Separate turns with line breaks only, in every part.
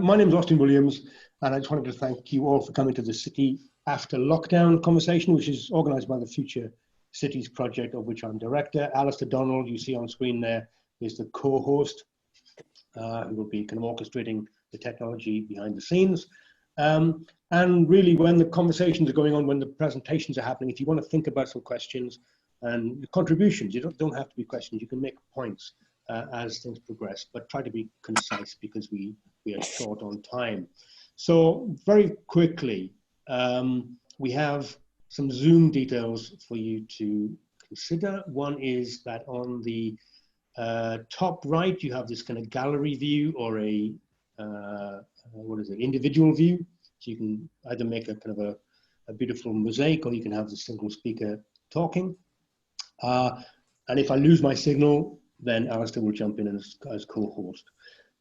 My name is Austin Williams, and I just wanted to thank you all for coming to the City After Lockdown conversation, which is organised by the Future Cities Project, of which I'm director. Alistair Donald, you see on screen there, is the co-host, who will be kind of orchestrating the technology behind the scenes. And really, when the conversations are going on, when the presentations are happening, if you want to think about some questions and contributions, you don't have to be questions, you can make points as things progress, but try to be concise because we are short on time. So very quickly, we have some Zoom details for you to consider. One is that on the top right, you have this kind of gallery view or a, individual view. So you can either make a kind of a beautiful mosaic, or you can have the single speaker talking. And if I lose my signal, then Alistair will jump in as co-host.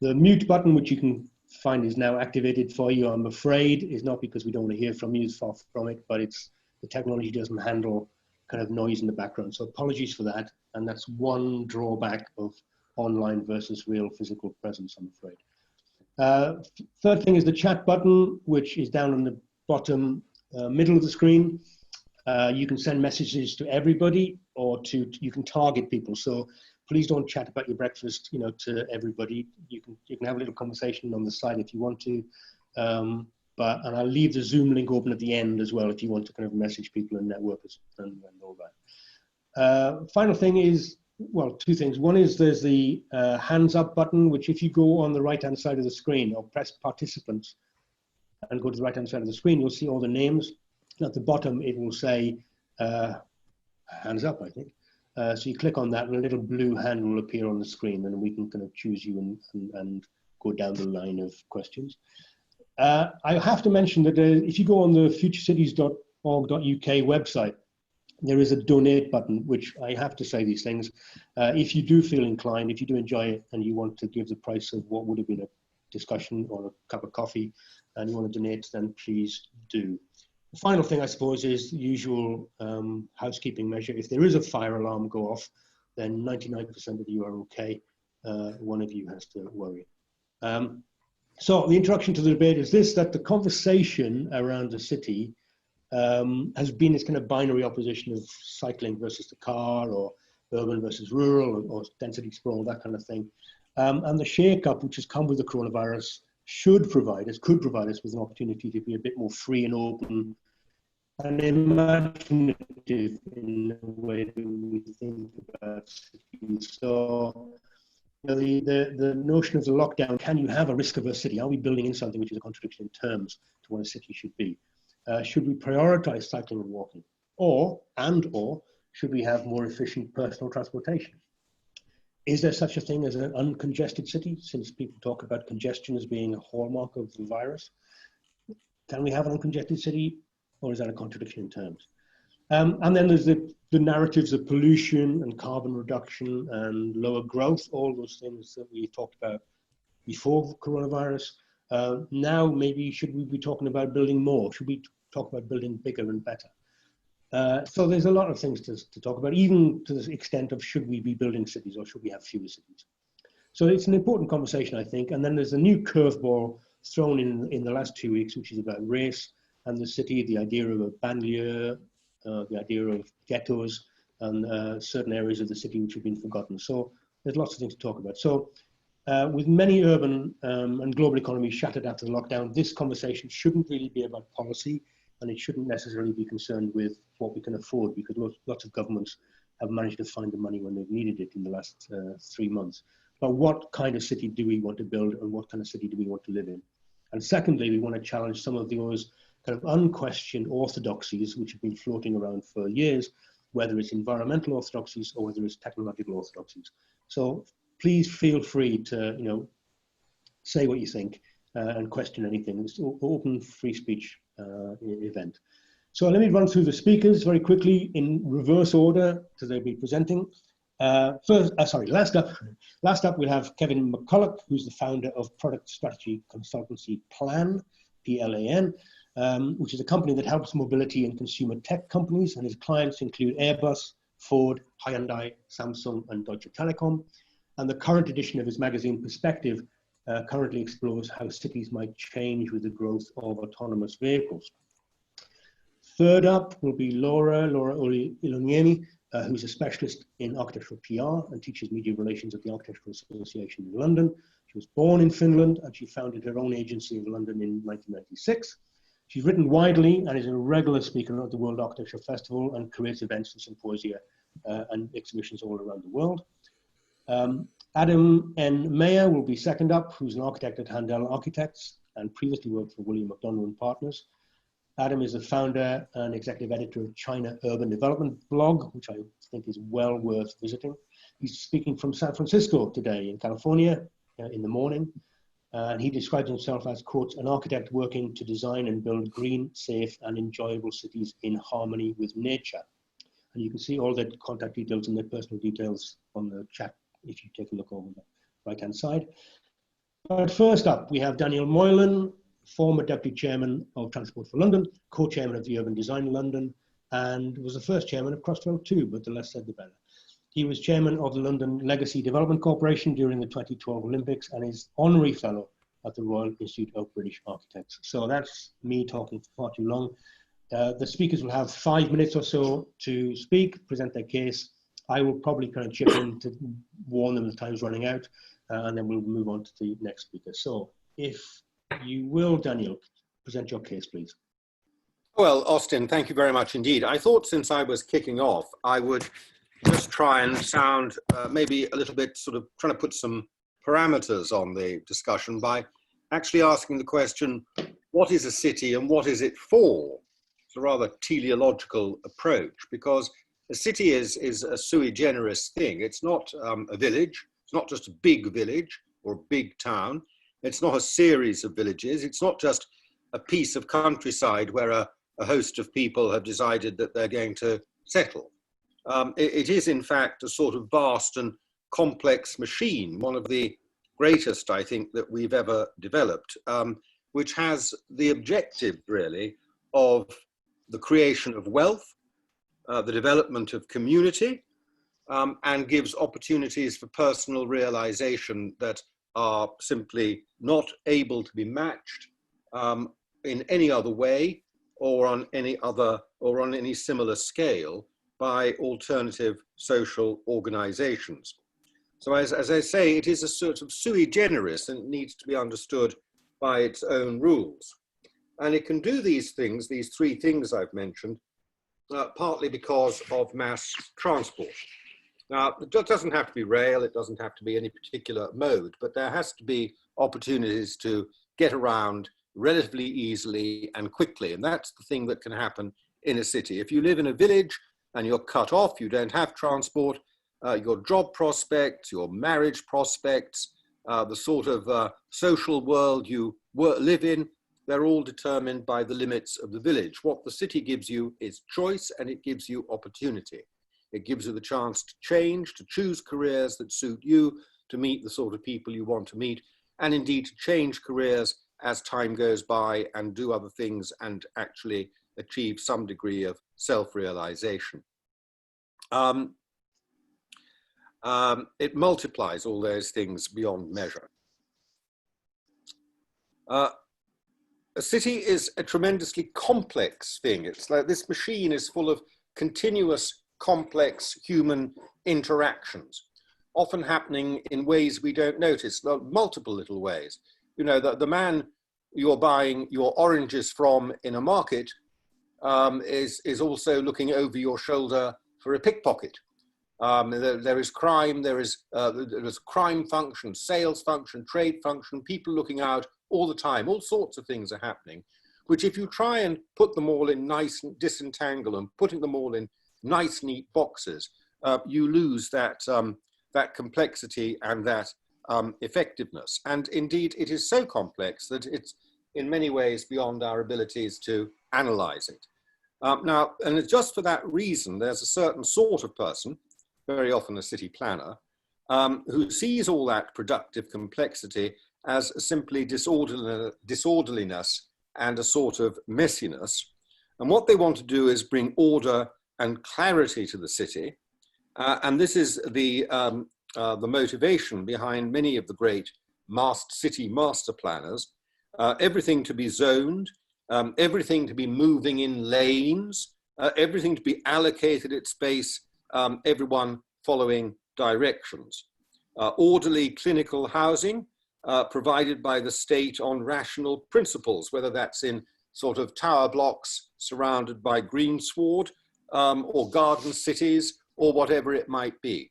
The mute button, which you can find is now activated for you, I'm afraid, is not because we don't want to hear from you, far from it, but it's the technology doesn't handle kind of noise in the background. So apologies for that. And that's one drawback of online versus real physical presence, I'm afraid. Third thing is the chat button, which is down on the bottom middle of the screen. You can send messages to everybody, or you can target people. So please don't chat about your breakfast, to everybody. You can have a little conversation on the side if you want to. And I'll leave the Zoom link open at the end as well if you want to kind of message people and network and all that. Final thing is, well, two things. One is there's the hands up button, which if you go on the right-hand side of the screen or press participants and go to the right-hand side of the screen, you'll see all the names. At the bottom, it will say hands up, I think. So you click on that and a little blue hand will appear on the screen, and we can kind of choose you and go down the line of questions. I have to mention that if you go on the futurecities.org.uk website, there is a donate button, which I have to say these things. If you do feel inclined, if you do enjoy it and you want to give the price of what would have been a discussion or a cup of coffee and you want to donate, then please do. The final thing, I suppose, is the usual housekeeping measure. If there is a fire alarm go off, then 99% of you are okay. One of you has to worry. So the introduction to the debate is this, that the conversation around the city has been this kind of binary opposition of cycling versus the car, or urban versus rural, or density sprawl, that kind of thing. And the shake-up which has come with the coronavirus could provide us with an opportunity to be a bit more free and open and imaginative in the way that we think about cities. So, the notion of the lockdown, can you have a risk-averse city? Are we building in something which is a contradiction in terms to what a city should be? Should we prioritize cycling and walking? Or should we have more efficient personal transportation? Is there such a thing as an uncongested city, since people talk about congestion as being a hallmark of the virus? Can we have an uncongested city, or is that a contradiction in terms? And then there's the narratives of pollution and carbon reduction and lower growth, all those things that we talked about before coronavirus. Now, maybe should we be talking about building more? Should we talk about building bigger and better? So there's a lot of things to talk about, even to the extent of should we be building cities or should we have fewer cities? So it's an important conversation, I think. And then there's a new curveball thrown in the last 2 weeks, which is about race and the city, the idea of a banlieue, the idea of ghettos, and certain areas of the city which have been forgotten. So there's lots of things to talk about. So with many urban and global economies shattered after the lockdown, this conversation shouldn't really be about policy, and it shouldn't necessarily be concerned with what we can afford, because lots of governments have managed to find the money when they've needed it in the last 3 months. But what kind of city do we want to build, and what kind of city do we want to live in? And secondly, we want to challenge some of those kind of unquestioned orthodoxies which have been floating around for years, whether it's environmental orthodoxies or whether it's technological orthodoxies. So please feel free to, say what you think and question anything. It's an open free speech event. So let me run through the speakers very quickly in reverse order to they'll be presenting. Last up we'll have Kevin Mcculloch, who's the founder of product strategy consultancy Plan, PLAN, which is a company that helps mobility and consumer tech companies, and his clients include Airbus, Ford, Hyundai, Samsung, and Deutsche Telekom. And the current edition of his magazine Perspective currently explores how cities might change with the growth of autonomous vehicles. Third up will be Laura Iloniemi, who's a specialist in architectural PR and teaches media relations at the Architectural Association in London. She was born in Finland and she founded her own agency in London in 1996. She's written widely and is a regular speaker at the World Architecture Festival and creates events and symposia and exhibitions all around the world. Adam N. Mayer will be second up, who's an architect at Handel Architects and previously worked for William McDonough and Partners. Adam is the founder and executive editor of China Urban Development blog, which I think is well worth visiting. He's speaking from San Francisco today in California in the morning. And he describes himself as, quote, an architect working to design and build green, safe and enjoyable cities in harmony with nature. And you can see all the contact details and their personal details on the chat if you take a look over the right-hand side. But first up, we have Daniel Moylan, former Deputy Chairman of Transport for London, co-chairman of the Urban Design London, and was the first chairman of Crossrail too, but the less said the better. He was chairman of the London Legacy Development Corporation during the 2012 Olympics and is honorary fellow at the Royal Institute of British Architects. So that's me talking for far too long. The speakers will have 5 minutes or so to speak, present their case. I will probably kind of chip in to warn them the time's running out, and then we'll move on to the next speaker. So if you will, Daniel, present your case, please.
Well, Austin, thank you very much indeed. I thought since I was kicking off, I would just try and sound maybe a little bit sort of trying to put some parameters on the discussion by actually asking the question, what is a city and what is it for? It's a rather teleological approach because a city is a sui generis thing. It's not a village. It's not just a big village or a big town. It's not a series of villages. It's not just a piece of countryside where a host of people have decided that they're going to settle. It is, in fact, a sort of vast and complex machine, one of the greatest, I think, that we've ever developed, which has the objective, really, of the creation of wealth, the development of community, and gives opportunities for personal realization that are simply not able to be matched in any other way or on any similar scale by alternative social organizations. So as I say, it is a sort of sui generis and it needs to be understood by its own rules. And it can do these things, these 3 things I've mentioned, partly because of mass transport. Now, it doesn't have to be rail, it doesn't have to be any particular mode, but there has to be opportunities to get around relatively easily and quickly. And that's the thing that can happen in a city. If you live in a village and you're cut off, you don't have transport, your job prospects, your marriage prospects, the sort of social world you live in, they're all determined by the limits of the village. What the city gives you is choice and it gives you opportunity. It gives you the chance to change, to choose careers that suit you, to meet the sort of people you want to meet, and indeed to change careers as time goes by and do other things and actually achieve some degree of self-realization. It multiplies all those things beyond measure. A city is a tremendously complex thing. It's like this machine is full of continuous, complex human interactions, often happening in ways we don't notice, multiple little ways. You know, the man you're buying your oranges from in a market is also looking over your shoulder for a pickpocket. There is crime, there's crime function, sales function, trade function, people looking out all the time, all sorts of things are happening, which if you try and put them all in nice, disentangle them, putting them all in nice, neat boxes, you lose that, that complexity and that effectiveness. And indeed, it is so complex that it's in many ways beyond our abilities to analyze it. Now, and just for that reason, there's a certain sort of person, very often a city planner, who sees all that productive complexity as simply disorderliness and a sort of messiness. And what they want to do is bring order and clarity to the city. And this is the motivation behind many of the great city master planners, everything to be zoned, everything to be moving in lanes, everything to be allocated its space, everyone following directions. Orderly clinical housing provided by the state on rational principles, whether that's in sort of tower blocks surrounded by greensward, or garden cities, or whatever it might be.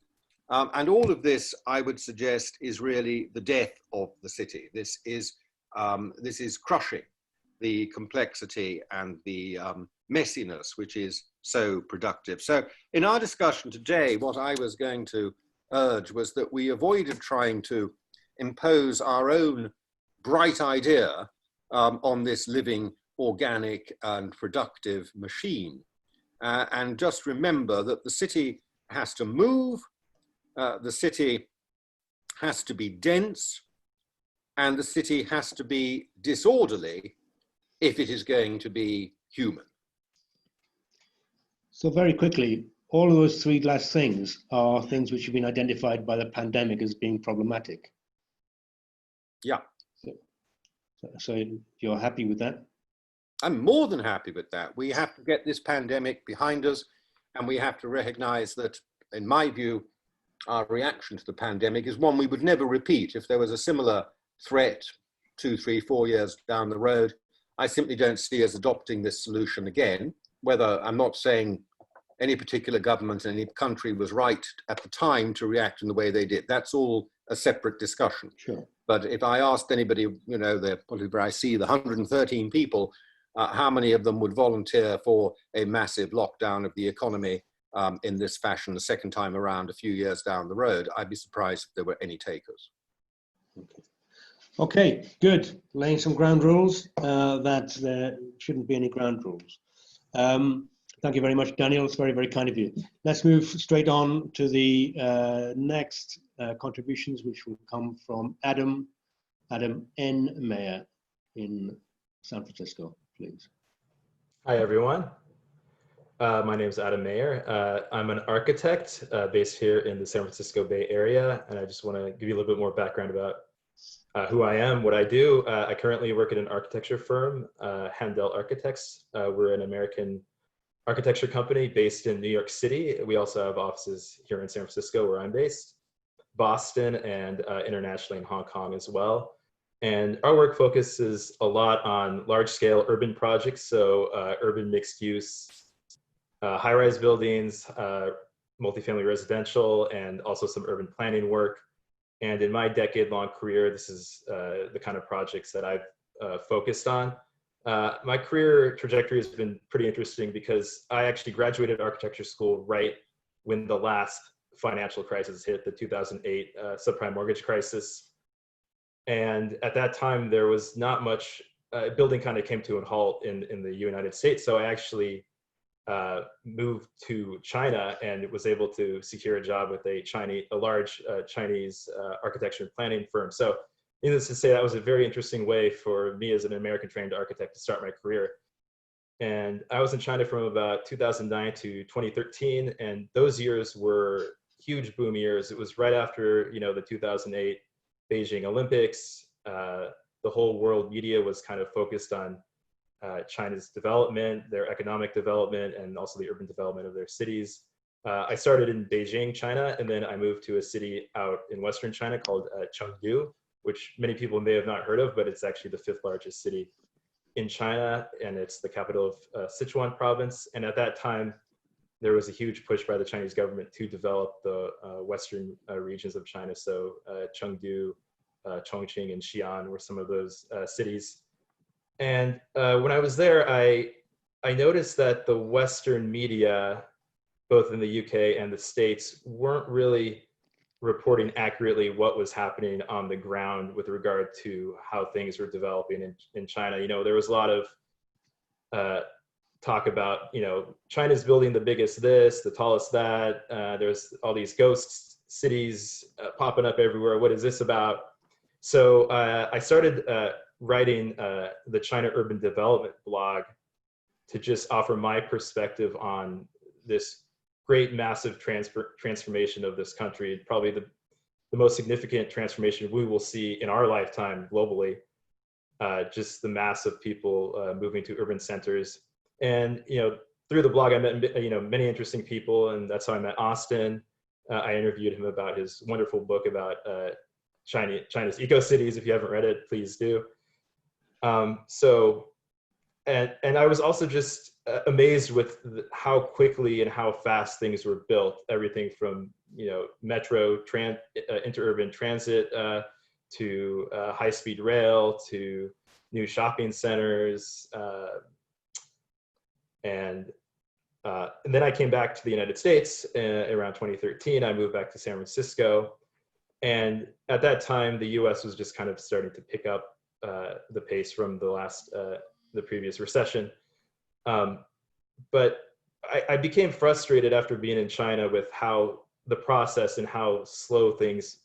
And all of this, I would suggest, is really the death of the city. This is crushing the complexity and the messiness, which is so productive. So in our discussion today, what I was going to urge was that we avoided trying to impose our own bright idea on this living, organic and productive machine. And just remember that the city has to move, the city has to be dense, and the city has to be disorderly if it is going to be human.
So very quickly, all of those three last things are things which have been identified by the pandemic as being problematic.
Yeah.
So you're happy with that?
I'm more than happy with that. We have to get this pandemic behind us, and we have to recognize that, in my view, our reaction to the pandemic is one we would never repeat. If there was a similar threat 2, 3, 4 years down the road, I simply don't see us adopting this solution again. Whether, I'm not saying any particular government in any country was right at the time to react in the way they did. That's all a separate discussion.
Sure.
But if I asked anybody, you know, where I see the 113 people, how many of them would volunteer for a massive lockdown of the economy in this fashion the second time around a few years down the road? I'd be surprised if there were any takers.
Okay, good. Laying some ground rules that there shouldn't be any ground rules. Thank you very much, Daniel. It's very, very kind of you. Let's move straight on to the next contributions, which will come from Adam N. Mayer in San Francisco, please.
Hi, everyone. My name is Adam Mayer. I'm an architect based here in the San Francisco Bay Area, and I just want to give you a little bit more background about who I am, what I do. I currently work at an architecture firm, Handel Architects. We're an American architecture company based in New York City. We also have offices here in San Francisco, where I'm based, Boston, and internationally in Hong Kong as well. And our work focuses a lot on large-scale urban projects, so urban mixed-use, high-rise buildings, multifamily residential, and also some urban planning work. And in my decade-long career, this is the kind of projects that I've focused on. My career trajectory has been pretty interesting because I actually graduated architecture school right when the last financial crisis hit, the 2008 subprime mortgage crisis. And at that time, there was not much, building kind of came to a halt in the United States. So I actually moved to China and was able to secure a job with a large Chinese architecture and planning firm. So needless to say, that was a very interesting way for me as an American trained architect to start my career. And I was in China from about 2009 to 2013. And those years were huge boom years. It was right after, you know, the 2008 Beijing Olympics. The whole world media was kind of focused on China's development, their economic development, and also the urban development of their cities. I started in Beijing, China, and then I moved to a city out in Western China called Chengdu, which many people may have not heard of, but it's actually the 5th largest city in China, and it's the capital of Sichuan province. And at that time, there was a huge push by the Chinese government to develop the western regions of China. So Chengdu, Chongqing, and Xi'an were some of those cities. And when I was there, I noticed that the Western media, both in the UK and the States, weren't really reporting accurately what was happening on the ground with regard to how things were developing in China. You know, there was a lot of talk about, you know, China's building the biggest this, the tallest that. There's all these ghost cities popping up everywhere. What is this about? So I started writing the China Urban Development blog to just offer my perspective on this great, massive transformation of this country. Probably the most significant transformation we will see in our lifetime globally. Just the mass of people moving to urban centers. And, through the blog, I met, many interesting people, and that's how I met Austin. I interviewed him about his wonderful book about China's eco-cities. If you haven't read it, please do. And I was also just amazed with how quickly and how fast things were built. Everything from, metro, interurban transit, to high-speed rail, to new shopping centers, and then I came back to the United States around 2013. I moved back to San Francisco, and at that time, the U.S. was just kind of starting to pick up the pace from the previous recession. But I became frustrated after being in China with how the process and how slow things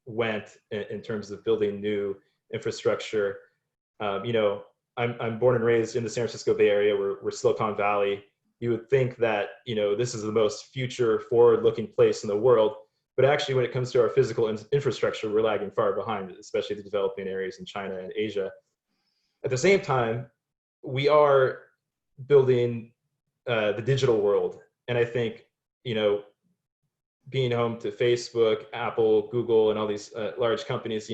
went in terms of building new infrastructure. I'm born and raised in the San Francisco Bay Area. We're Silicon Valley. You would think that, this is the most future forward-looking place in the world, but actually when it comes to our physical infrastructure, we're lagging far behind, especially the developing areas in China and Asia. At the same time, we are building the digital world. And I think, being home to Facebook, Apple, Google, and all these large companies,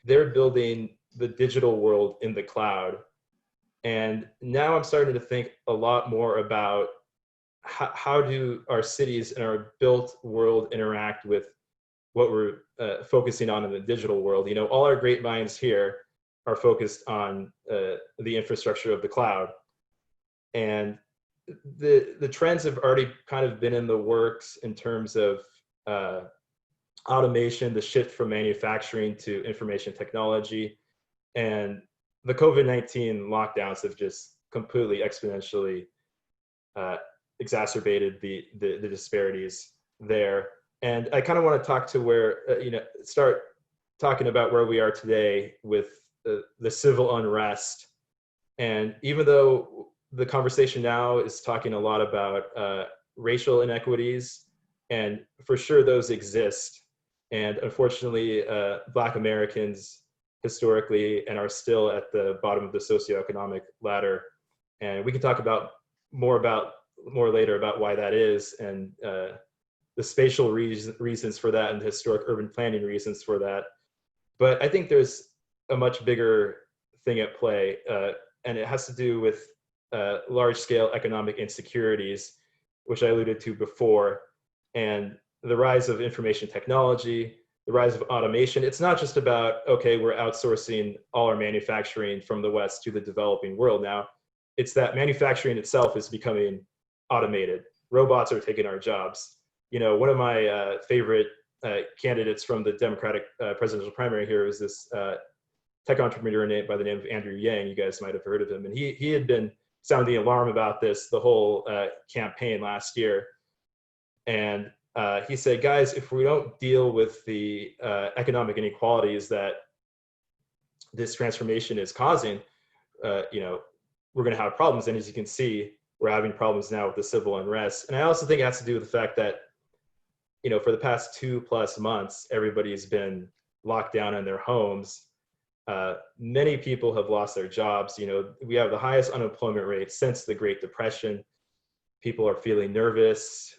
they're building the digital world in the cloud. And now I'm starting to think a lot more about how do our cities and our built world interact with what we're focusing on in the digital world. All our great minds here are focused on the infrastructure of the cloud. And the trends have already kind of been in the works in terms of automation, the shift from manufacturing to information technology. And the COVID-19 lockdowns have just completely exponentially exacerbated the disparities there. And I kind of want to talk to where, start talking about where we are today with the civil unrest. And even though the conversation now is talking a lot about racial inequities, and for sure those exist. And unfortunately, Black Americans historically and are still at the bottom of the socioeconomic ladder. And we can talk more later about why that is, and the spatial reasons for that and the historic urban planning reasons for that. But I think there's a much bigger thing at play, and it has to do with large-scale economic insecurities, which I alluded to before, and the rise of information technology, the rise of automation. It's not just about, okay, we're outsourcing all our manufacturing from the West to the developing world now. It's that manufacturing itself is becoming automated. Robots are taking our jobs. One of my favorite candidates from the Democratic presidential primary here is this tech entrepreneur by the name of Andrew Yang. You guys might have heard of him. And he had been sounding the alarm about this the whole campaign last year. And he said, guys, if we don't deal with the economic inequalities that this transformation is causing, we're going to have problems. And as you can see, we're having problems now with the civil unrest. And I also think it has to do with the fact that, for the past 2+ months, everybody's been locked down in their homes. Many people have lost their jobs. We have the highest unemployment rate since the Great Depression. People are feeling nervous.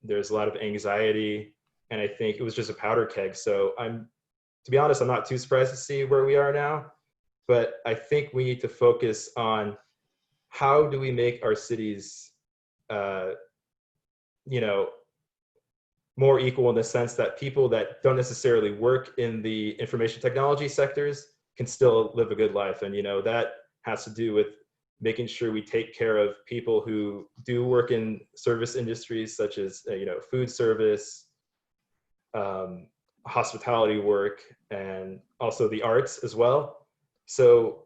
There's a lot of anxiety, and I think it was just a powder keg. So to be honest, I'm not too surprised to see where we are now, but I think we need to focus on how do we make our cities, more equal in the sense that people that don't necessarily work in the information technology sectors can still live a good life. And, that has to do with making sure we take care of people who do work in service industries such as, food service, hospitality work, and also the arts as well. So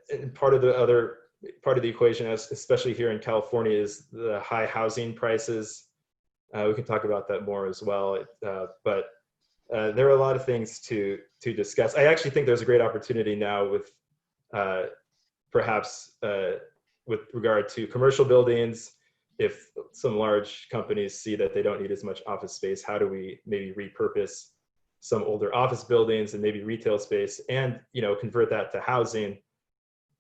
and part of the equation, especially here in California, is the high housing prices. We can talk about that more as well. But there are a lot of things to discuss. I actually think there's a great opportunity now with perhaps with regard to commercial buildings, if some large companies see that they don't need as much office space, how do we maybe repurpose some older office buildings and maybe retail space and, you know, convert that to housing?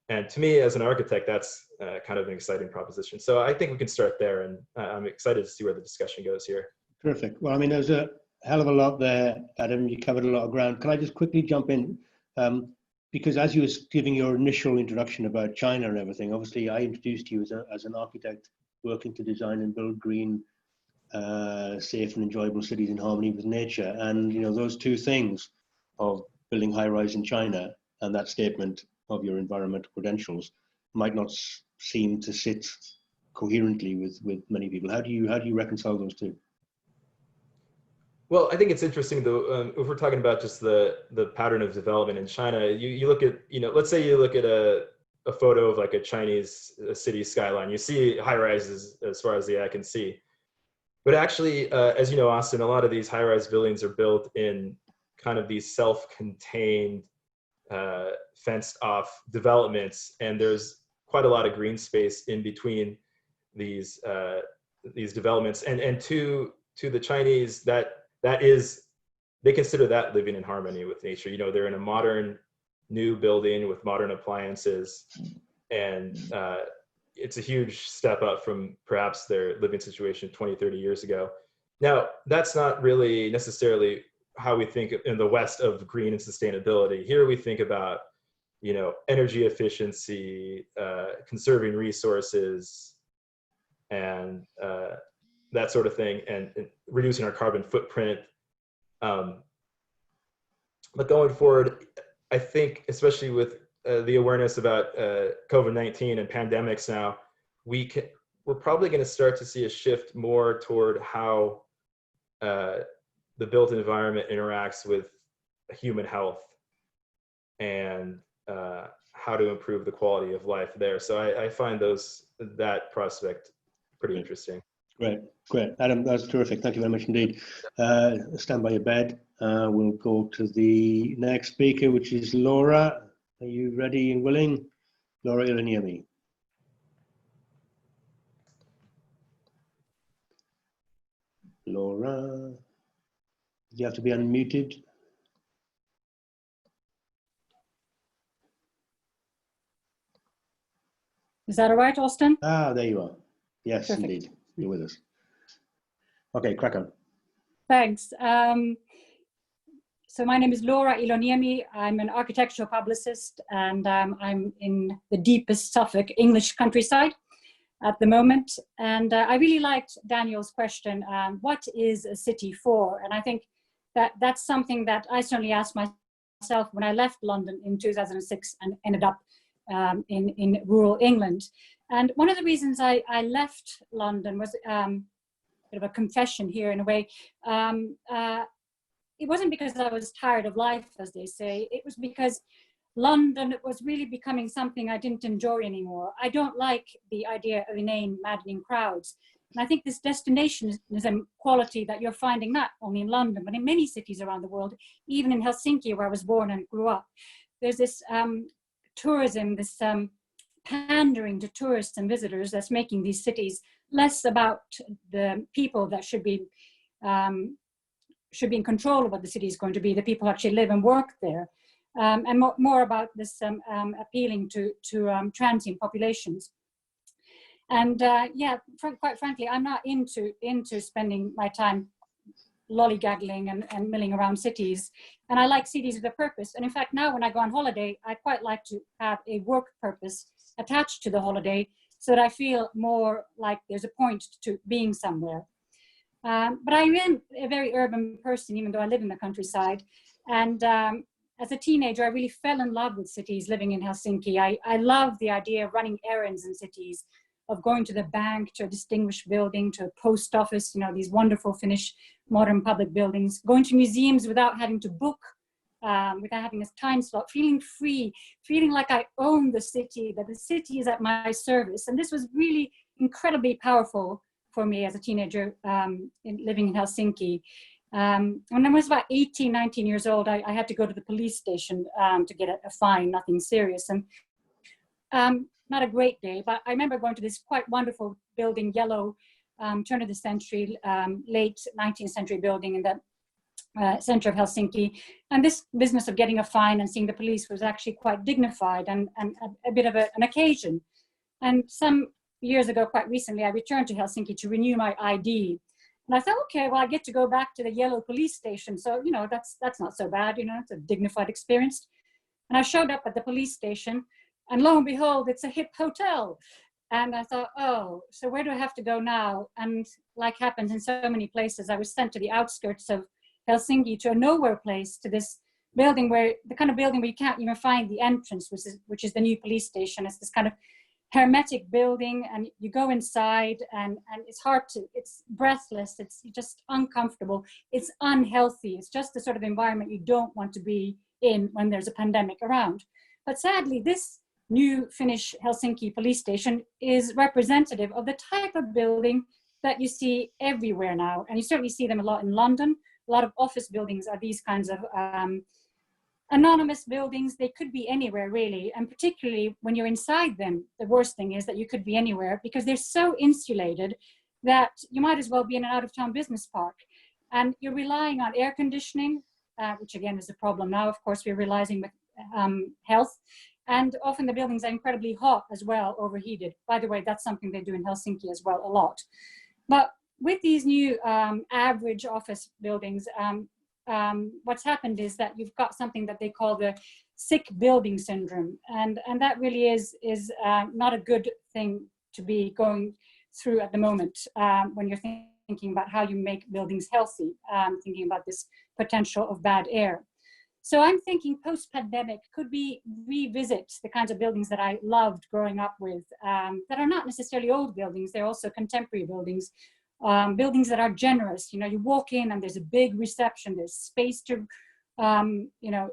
And to me, as an architect, that's kind of an exciting proposition. So I think we can start there, and I'm excited to see where the discussion goes here.
Terrific. Well, I mean, there's a hell of a lot there, Adam. You covered a lot of ground. Can I just quickly jump in? Because as you were giving your initial introduction about China and everything, obviously I introduced you as an architect working to design and build green, safe and enjoyable cities in harmony with nature. And, you know, those two things of building high-rise in China and that statement of your environmental credentials might not seem to sit coherently with many people. How do you reconcile those two?
Well, I think it's interesting though, if we're talking about just the pattern of development in China, you look at, you know, let's say you look at a photo of like a Chinese city skyline, you see high rises as far as the eye can see. But actually, as you know, Austin, a lot of these high-rise buildings are built in kind of these self-contained, fenced off developments, and there's quite a lot of green space in between these developments. And to the Chinese, that is, they consider that living in harmony with nature. You know, they're in a modern new building with modern appliances, and it's a huge step up from perhaps their living situation 20, 30 years ago. Now, that's not really necessarily how we think in the West of green and sustainability. Here we think about, you know, energy efficiency, conserving resources, and that sort of thing, and reducing our carbon footprint. But going forward, I think, especially with the awareness about COVID-19 and pandemics now, we're probably going to start to see a shift more toward how the built environment interacts with human health and how to improve the quality of life there. So I find that prospect pretty interesting.
Great. Adam, that's terrific. Thank you very much indeed. Stand by your bed. We'll go to the next speaker, which is Laura. Are you ready and willing? Laura Ilaniemi. Laura, you have to be unmuted.
Is that all right, Austin?
Ah, there you are. Yes,
Perfect.
Indeed. You're with us. Okay, crack on.
Thanks. So my name is Laura Iloniemi. I'm an architectural publicist, and I'm in the deepest Suffolk English countryside at the moment. And I really liked Daniel's question, what is a city for? And I think that's something that I certainly asked myself when I left London in 2006 and ended up in rural England. And one of the reasons I left London was bit of a confession here in a way. It wasn't because I was tired of life, as they say. It was because London was really becoming something I didn't enjoy anymore. I don't like the idea of inane, maddening crowds. And I think this destinationism quality that you're finding not only in London, but in many cities around the world, even in Helsinki, where I was born and grew up, there's this tourism, this pandering to tourists and visitors that's making these cities less about the people that should be in control of what the city is going to be, the people who actually live and work there, and more about this appealing to transient populations. And yeah, quite frankly, I'm not into spending my time lollygaggling and milling around cities. And I like cities with a purpose. And in fact, now when I go on holiday, I quite like to have a work purpose attached to the holiday so that I feel more like there's a point to being somewhere. But I am a very urban person, even though I live in the countryside. And as a teenager, I really fell in love with cities living in Helsinki. I love the idea of running errands in cities, of going to the bank, to a distinguished building, to a post office, you know, these wonderful Finnish modern public buildings, going to museums without having to book, without having a time slot, feeling free, feeling like I own the city, that the city is at my service. And this was really incredibly powerful for me as a teenager living in Helsinki. When I was about 18, 19 years old, I had to go to the police station to get a fine, nothing serious. And not a great day, but I remember going to this quite wonderful building, yellow, turn of the century, late 19th century building in the center of Helsinki. And this business of getting a fine and seeing the police was actually quite dignified and a bit of an occasion. And some years ago, quite recently, I returned to Helsinki to renew my ID. And I thought, okay, well, I get to go back to the yellow police station. So, you know, that's not so bad, you know, it's a dignified experience. And I showed up at the police station, and lo and behold, it's a hip hotel. And I thought, oh, so where do I have to go now? And like happens in so many places, I was sent to the outskirts of Helsinki, to a nowhere place, to this building where, the kind of building where you can't even find the entrance, which is the new police station. It's this kind of hermetic building, and you go inside and it's hard to, it's breathless, it's just uncomfortable, it's unhealthy, it's just the sort of environment you don't want to be in when there's a pandemic around. But sadly, this new Finnish Helsinki police station is representative of the type of building that you see everywhere now. And you certainly see them a lot in London. A lot of office buildings are these kinds of anonymous buildings. They could be anywhere, really. And particularly when you're inside them, the worst thing is that you could be anywhere, because they're so insulated that you might as well be in an out-of-town business park. And you're relying on air conditioning, which again is a problem now. Of course, we're realizing with health. And often the buildings are incredibly hot as well, overheated. By the way, that's something they do in Helsinki as well a lot. But with these new average office buildings, what's happened is that you've got something that they call the sick building syndrome. And that really is not a good thing to be going through at the moment when you're thinking about how you make buildings healthy, thinking about this potential of bad air. So I'm thinking post-pandemic, could we revisit the kinds of buildings that I loved growing up with, that are not necessarily old buildings, they're also contemporary buildings, buildings that are generous. You know, you walk in and there's a big reception, there's space to, you know,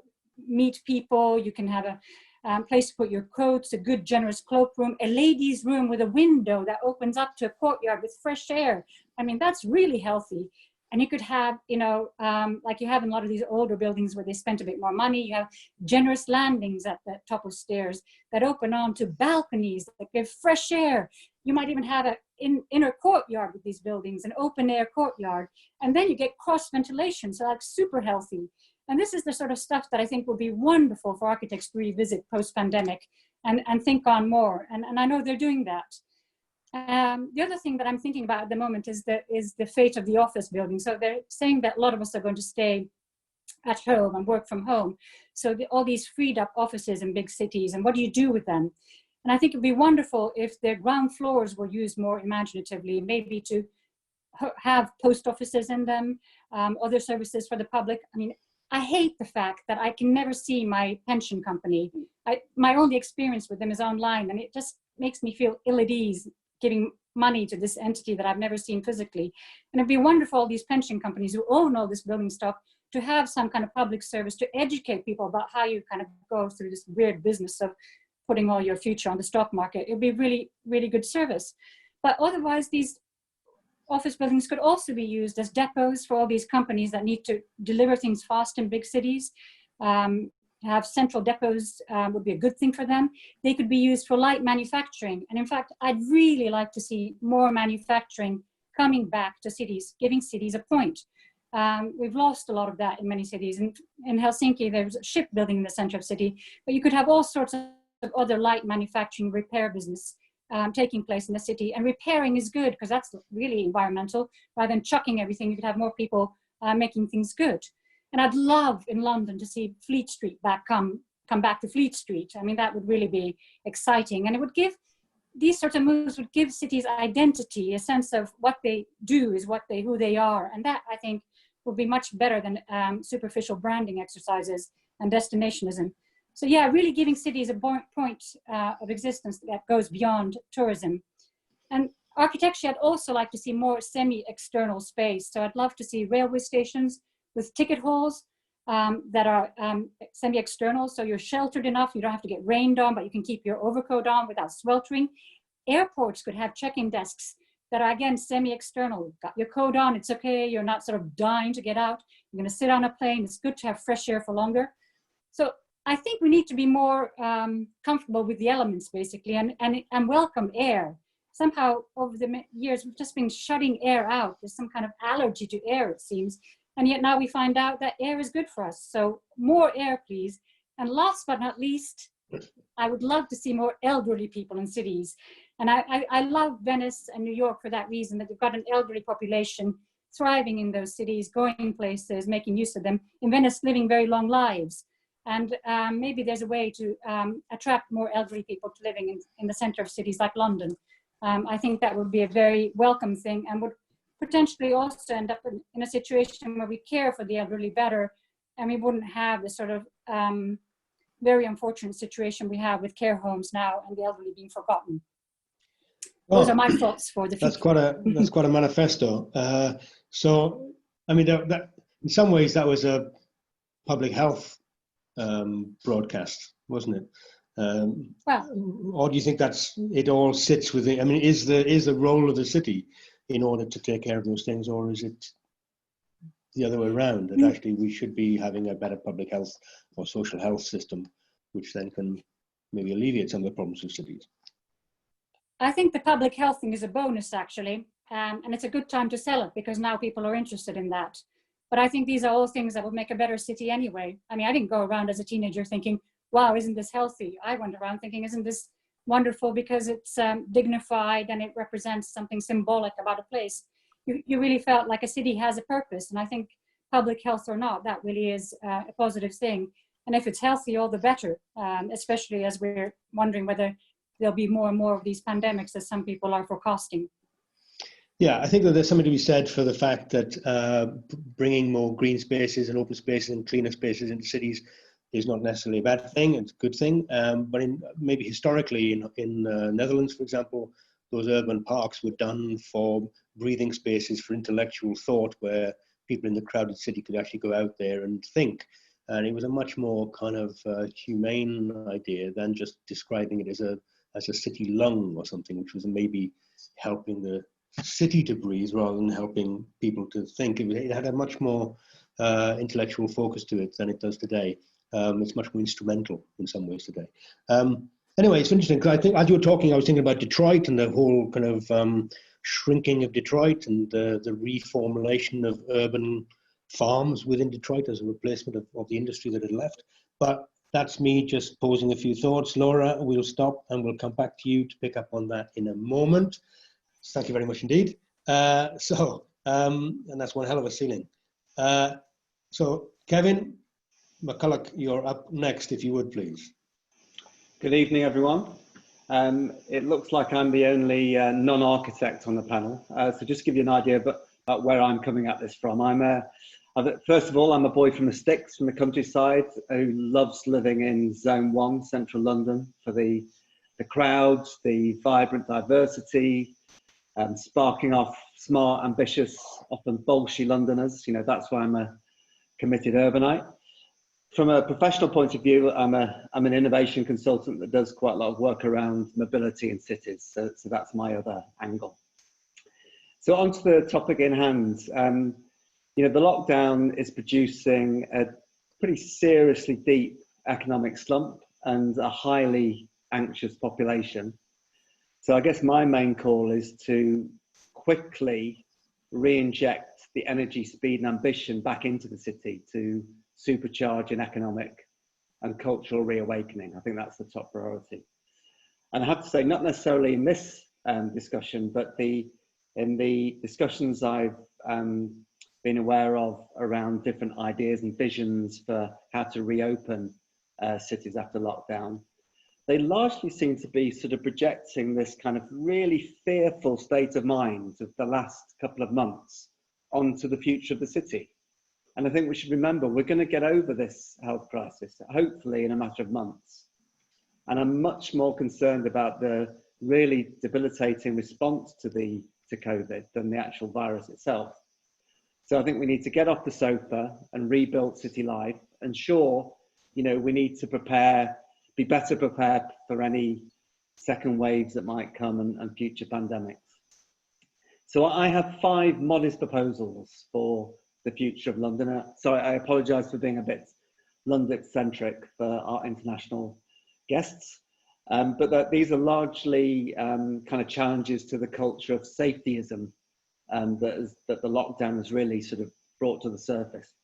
meet people, you can have a place to put your coats, a good generous cloakroom, a ladies' room with a window that opens up to a courtyard with fresh air. I mean, that's really healthy. And you could have, you know, like you have in a lot of these older buildings where they spent a bit more money, you have generous landings at the top of stairs that open onto balconies that give fresh air. You might even have an inner courtyard with these buildings, an open air courtyard, and then you get cross ventilation, so like super healthy. And this is the sort of stuff that I think will be wonderful for architects to revisit post-pandemic and think on more. And I know they're doing that. The other thing that I'm thinking about at the moment is the fate of the office building. So they're saying that a lot of us are going to stay at home and work from home. So all these freed up offices in big cities, and what do you do with them? And I think it'd be wonderful if the ground floors were used more imaginatively, maybe to have post offices in them, other services for the public. I mean, I hate the fact that I can never see my pension company. My only experience with them is online, and it just makes me feel ill at ease giving money to this entity that I've never seen physically. And it'd be wonderful, all these pension companies who own all this building stock, to have some kind of public service to educate people about how you kind of go through this weird business of putting all your future on the stock market. It'd be really, really good service. But otherwise, these office buildings could also be used as depots for all these companies that need to deliver things fast in big cities. Have central depots would be a good thing for them. They could be used for light manufacturing. And in fact, I'd really like to see more manufacturing coming back to cities, giving cities a point. We've lost a lot of that in many cities. In Helsinki, there's a shipbuilding in the center of the city, but you could have all sorts of other light manufacturing repair business taking place in the city. And repairing is good because that's really environmental. Rather than chucking everything, you could have more people making things good. And I'd love in London to see Fleet Street come back to Fleet Street. I mean, that would really be exciting. And it would give, these sorts of moves would give cities identity, a sense of what they do is who they are. And that, I think, will be much better than superficial branding exercises and destinationism. So yeah, really giving cities a point of existence that goes beyond tourism. And architecture, I'd also like to see more semi-external space. So I'd love to see railway stations with ticket halls that are semi-external, so you're sheltered enough, you don't have to get rained on, but you can keep your overcoat on without sweltering. Airports could have check-in desks that are, again, semi-external. You've got your coat on, it's okay, you're not sort of dying to get out. You're gonna sit on a plane, it's good to have fresh air for longer. So I think we need to be more comfortable with the elements, basically, and welcome air. Somehow, over the years, we've just been shutting air out. There's some kind of allergy to air, it seems. And yet now we find out that air is good for us. So more air, please. And last but not least, I would love to see more elderly people in cities. And I love Venice and New York for that reason, that you've got an elderly population thriving in those cities, going places, making use of them. In Venice, living very long lives. And maybe there's a way to attract more elderly people to living in the center of cities like London. I think that would be a very welcome thing, and would potentially also end up in a situation where we care for the elderly better, and we wouldn't have the sort of very unfortunate situation we have with care homes now and the elderly being forgotten. Those are my thoughts for the future.
That's quite a manifesto. So, I mean, that in some ways that was a public health broadcast, wasn't it? Or do you think it all sits within? I mean, is the role of the city in order to take care of those things, or is it the other way around, that actually we should be having a better public health or social health system, which then can maybe alleviate some of the problems of cities?
I think the public health thing is a bonus, actually, and it's a good time to sell it because now people are interested in that. But I think these are all things that would make a better city anyway. I mean, I didn't go around as a teenager thinking, wow, isn't this healthy? I went around thinking, isn't this wonderful because it's dignified and it represents something symbolic about a place. You really felt like a city has a purpose. And I think public health or not, that really is a positive thing. And if it's healthy, all the better, especially as we're wondering whether there'll be more and more of these pandemics as some people are forecasting.
Yeah, I think that there's something to be said for the fact that bringing more green spaces and open spaces and cleaner spaces into cities is not necessarily a bad thing, it's a good thing. But maybe historically in Netherlands, for example, those urban parks were done for breathing spaces for intellectual thought, where people in the crowded city could actually go out there and think. And it was a much more kind of humane idea than just describing it as a city lung or something, which was maybe helping the city to breathe rather than helping people to think. It had a much more intellectual focus to it than it does today. It's much more instrumental in some ways today. Anyway, it's interesting because I think as you were talking, I was thinking about Detroit and the whole kind of shrinking of Detroit and the reformulation of urban farms within Detroit as a replacement of the industry that had left. But that's me just posing a few thoughts. Laura, we'll stop and we'll come back to you to pick up on that in a moment. Thank you very much indeed. And that's one hell of a ceiling. So Kevin Mcculloch, you're up next, if you would, please.
Good evening, everyone. It looks like I'm the only non-architect on the panel. So just to give you an idea about where I'm coming at this from. First of all, I'm a boy from the sticks, from the countryside, who loves living in Zone 1, central London, for the crowds, the vibrant diversity, sparking off smart, ambitious, often bolshy Londoners. You know, that's why I'm a committed urbanite. From a professional point of view, I'm an innovation consultant that does quite a lot of work around mobility in cities. So that's my other angle. So on to the topic in hand. You know, the lockdown is producing a pretty seriously deep economic slump and a highly anxious population. So I guess my main call is to quickly re-inject the energy, speed and ambition back into the city to supercharge an economic and cultural reawakening. I think that's the top priority. And I have to say, not necessarily in this discussion, but in the discussions I've been aware of around different ideas and visions for how to reopen cities after lockdown, they largely seem to be sort of projecting this kind of really fearful state of mind of the last couple of months onto the future of the city. And I think we should remember, we're going to get over this health crisis, hopefully in a matter of months. And I'm much more concerned about the really debilitating response to COVID than the actual virus itself. So I think we need to get off the sofa and rebuild city life. And sure, you know, we need to be better prepared for any second waves that might come and future pandemics. So I have 5 modest proposals for the future of London. So I apologise for being a bit London-centric for our international guests. But that these are largely kind of challenges to the culture of safetyism that the lockdown has really sort of brought to the surface.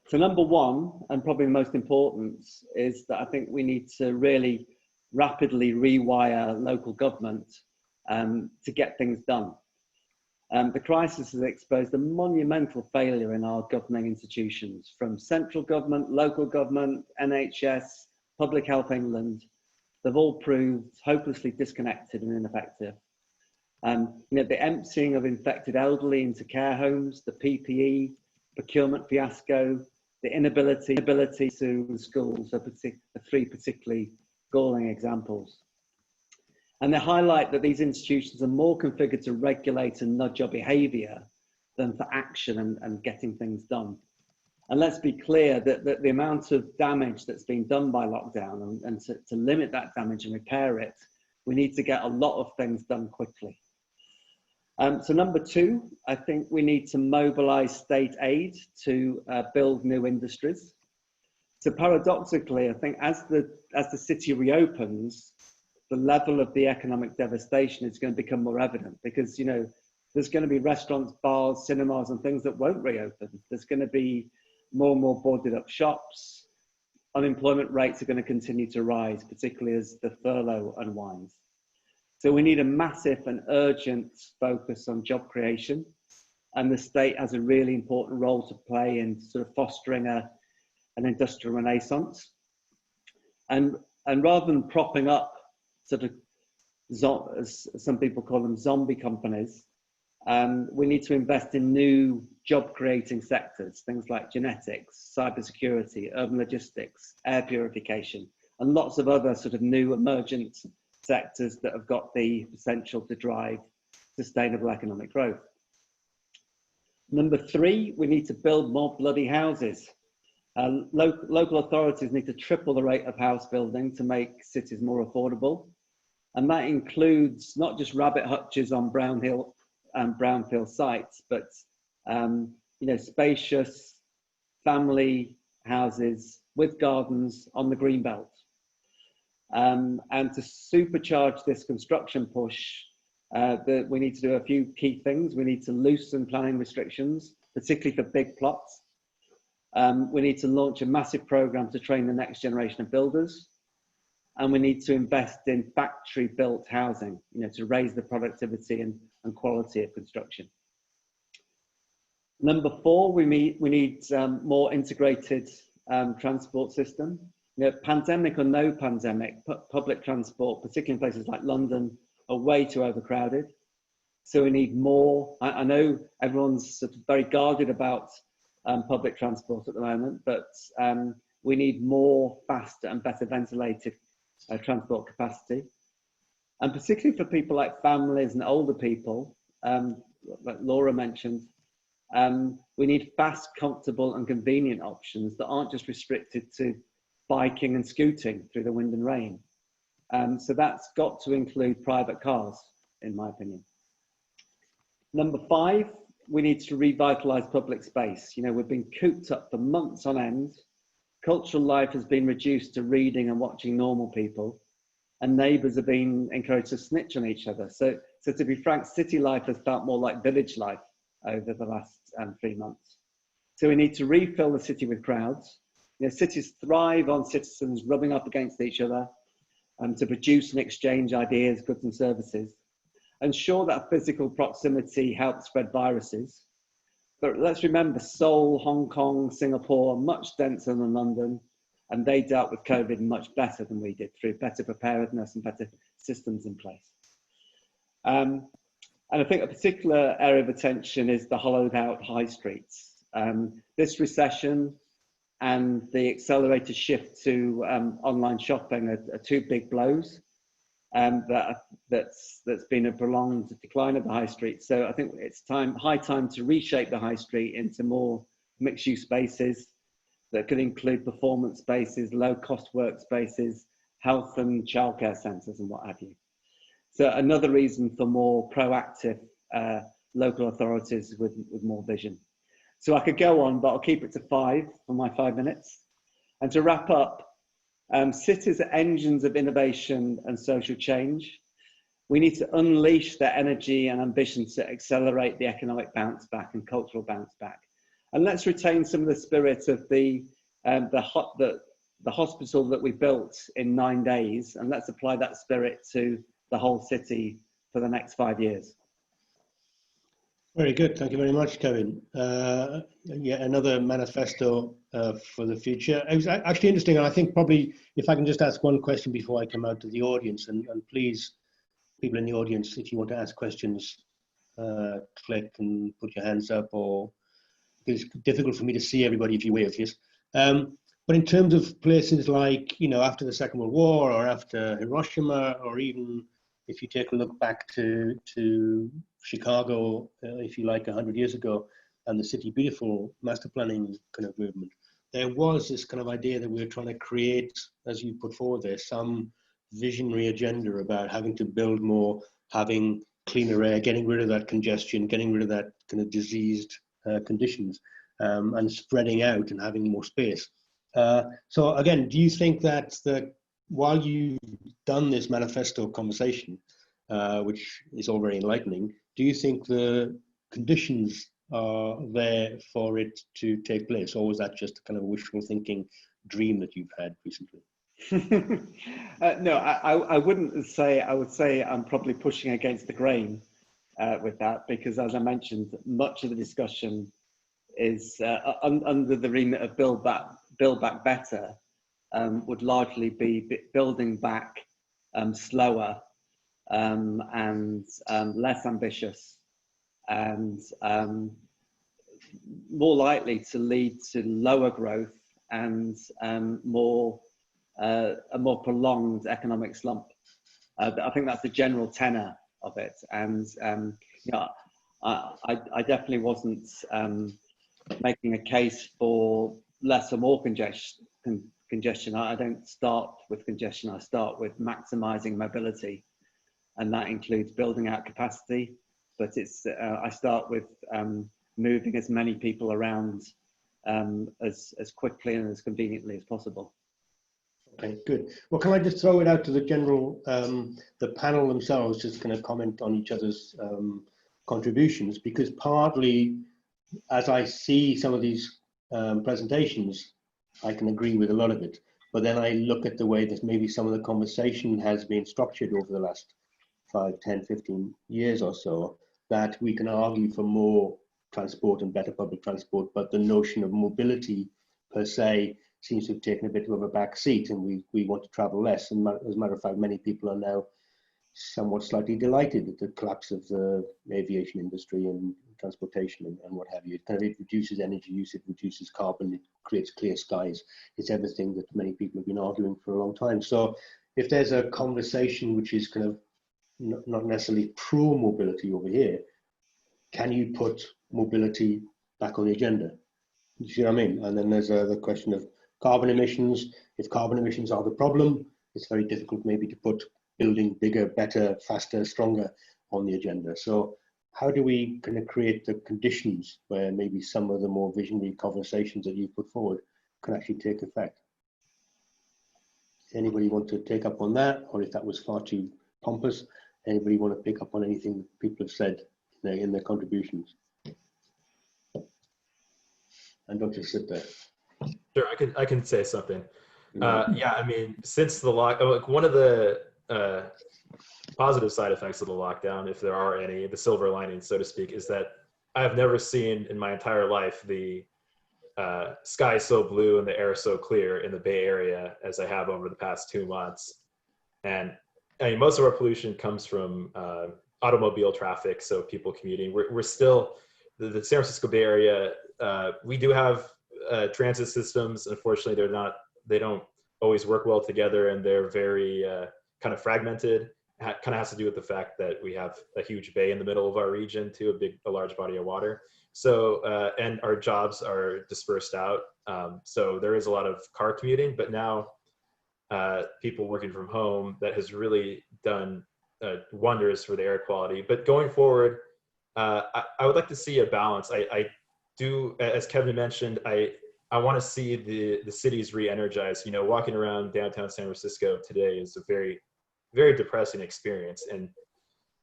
So number one, and probably the most important, is that I think we need to really rapidly rewire local government to get things done. The crisis has exposed a monumental failure in our governing institutions, from central government, local government, NHS, Public Health England. They've all proved hopelessly disconnected and ineffective. The emptying of infected elderly into care homes, the PPE, procurement fiasco, the inability to schools are three particularly galling examples. And they highlight that these institutions are more configured to regulate and nudge our behaviour than for action and getting things done. And let's be clear that the amount of damage that's been done by lockdown and to limit that damage and repair it, we need to get a lot of things done quickly. So number two, I think we need to mobilise state aid to build new industries. So paradoxically, I think as the city reopens, the level of the economic devastation is going to become more evident, because there's going to be restaurants, bars, cinemas and things that won't reopen. There's going to be more and more boarded up shops. Unemployment rates are going to continue to rise, particularly as the furlough unwinds. So we need a massive and urgent focus on job creation, and the state has a really important role to play in sort of fostering an industrial renaissance. And rather than propping up sort of, as some people call them, zombie companies, we need to invest in new job creating sectors, things like genetics, cybersecurity, urban logistics, air purification, and lots of other sort of new emergent sectors that have got the potential to drive sustainable economic growth. Number three, we need to build more bloody houses. Local authorities need to triple the rate of house building to make cities more affordable. And that includes not just rabbit hutches on brownfield sites, but spacious family houses with gardens on the green belt. And to supercharge this construction push, we need to do a few key things. We need to loosen planning restrictions, particularly for big plots. We need to launch a massive program to train the next generation of builders. And we need to invest in factory-built housing, to raise the productivity and quality of construction. Number four, we need more integrated transport system. Pandemic or no pandemic, public transport, particularly in places like London, are way too overcrowded. So we need more. I know everyone's sort of very guarded about public transport at the moment, but we need more faster and better ventilated transport capacity. And particularly for people like families and older people, like Laura mentioned, we need fast, comfortable and convenient options that aren't just restricted to biking and scooting through the wind and rain. So that's got to include private cars, in my opinion. Number five, we need to revitalise public space. We've been cooped up for months on end. Cultural life has been reduced to reading and watching normal people, and neighbours have been encouraged to snitch on each other. So to be frank, city life has felt more like village life over the last 3 months. So we need to refill the city with crowds. Cities thrive on citizens rubbing up against each other to produce and exchange ideas, goods and services. And sure, that physical proximity helps spread viruses. But let's remember, Seoul, Hong Kong, Singapore are much denser than London, and they dealt with COVID much better than we did through better preparedness and better systems in place. And I think a particular area of attention is the hollowed out high streets. This recession and the accelerated shift to online shopping are two big blows. That's been a prolonged decline of the high street. So I think it's high time to reshape the high street into more mixed-use spaces that could include performance spaces, low-cost workspaces, health and childcare centres and what have you. So another reason for more proactive local authorities with more vision. So I could go on, but I'll keep it to 5 for my 5 minutes. And to wrap up, cities are engines of innovation and social change. We need to unleash their energy and ambition to accelerate the economic bounce back and cultural bounce back. And let's retain some of the spirit of the hospital that we built in 9 days, and let's apply that spirit to the whole city for the next 5 years.
Very good. Thank you very much, Kevin. Yeah, another manifesto for the future. It was actually interesting, and I think probably if I can just ask one question before I come out to the audience, and please, people in the audience, if you want to ask questions, click and put your hands up, or it's difficult for me to see everybody if you wave, yes. But in terms of places like, you know, after the Second World War or after Hiroshima, or even if you take a look back to Chicago, if you like, 100 years ago, and the City Beautiful master planning kind of movement, there was this kind of idea that we were trying to create, as you put forward there, some visionary agenda about having to build more, having cleaner air, getting rid of that congestion, getting rid of that kind of diseased conditions, and spreading out and having more space. So again, do you think that while you've done this manifesto conversation, which is all very enlightening, do you think the conditions are there for it to take place, or was that just kind of a wishful thinking dream that you've had recently?
No, I wouldn't say. I would say I'm probably pushing against the grain with that, because as I mentioned, much of the discussion is under the remit of Build Back Better, would largely be building back slower and less ambitious, and more likely to lead to lower growth and a more prolonged economic slump. I think that's the general tenor of it, and you know, I definitely wasn't making a case for less or more congestion. I don't start with congestion. I start with maximizing mobility, and that includes building out capacity. But it's I start with moving as many people around as quickly and as conveniently as possible.
Okay, good. Well, can I just throw it out to the general, the panel themselves, just kind of comment on each other's contributions, because partly, as I see some of these presentations, I can agree with a lot of it, but then I look at the way that maybe some of the conversation has been structured over the last 5, 10, 15 years or so, that we can argue for more transport and better public transport, but the notion of mobility per se seems to have taken a bit of a back seat, and we want to travel less. And as a matter of fact, many people are now somewhat slightly delighted at the collapse of the aviation industry and transportation and what have you. It reduces energy use, it reduces carbon, it creates clear skies. It's everything that many people have been arguing for a long time. So if there's a conversation which is kind of not necessarily pro-mobility over here, can you put mobility back on the agenda? You see what I mean? And then there's the question of carbon emissions. If carbon emissions are the problem, it's very difficult maybe to put building bigger, better, faster, stronger on the agenda. So how do we kind of create the conditions where maybe some of the more visionary conversations that you put forward can actually take effect? Anybody want to take up on that? Or if that was far too pompous, anybody want to pick up on anything that people have said in their contributions? And don't just sit there.
Sure, I can say something. Yeah, I mean, since the one of the positive side effects of the lockdown, if there are any, the silver lining, so to speak, is that I've never seen in my entire life the sky so blue and the air so clear in the Bay Area as I have over the past 2 months. And I mean, most of our pollution comes from automobile traffic, so people commuting. We're still, the San Francisco Bay Area, we do have transit systems. Unfortunately, they don't always work well together, and they're very kind of fragmented. Kind of has to do with the fact that we have a huge bay in the middle of our region too, a large body of water. So, and our jobs are dispersed out. So there is a lot of car commuting, but now people working from home, that has really done wonders for the air quality. But going forward, I would like to see a balance. I do, as Kevin mentioned, I want to see the cities re-energized. You know, walking around downtown San Francisco today is a very, very depressing experience. And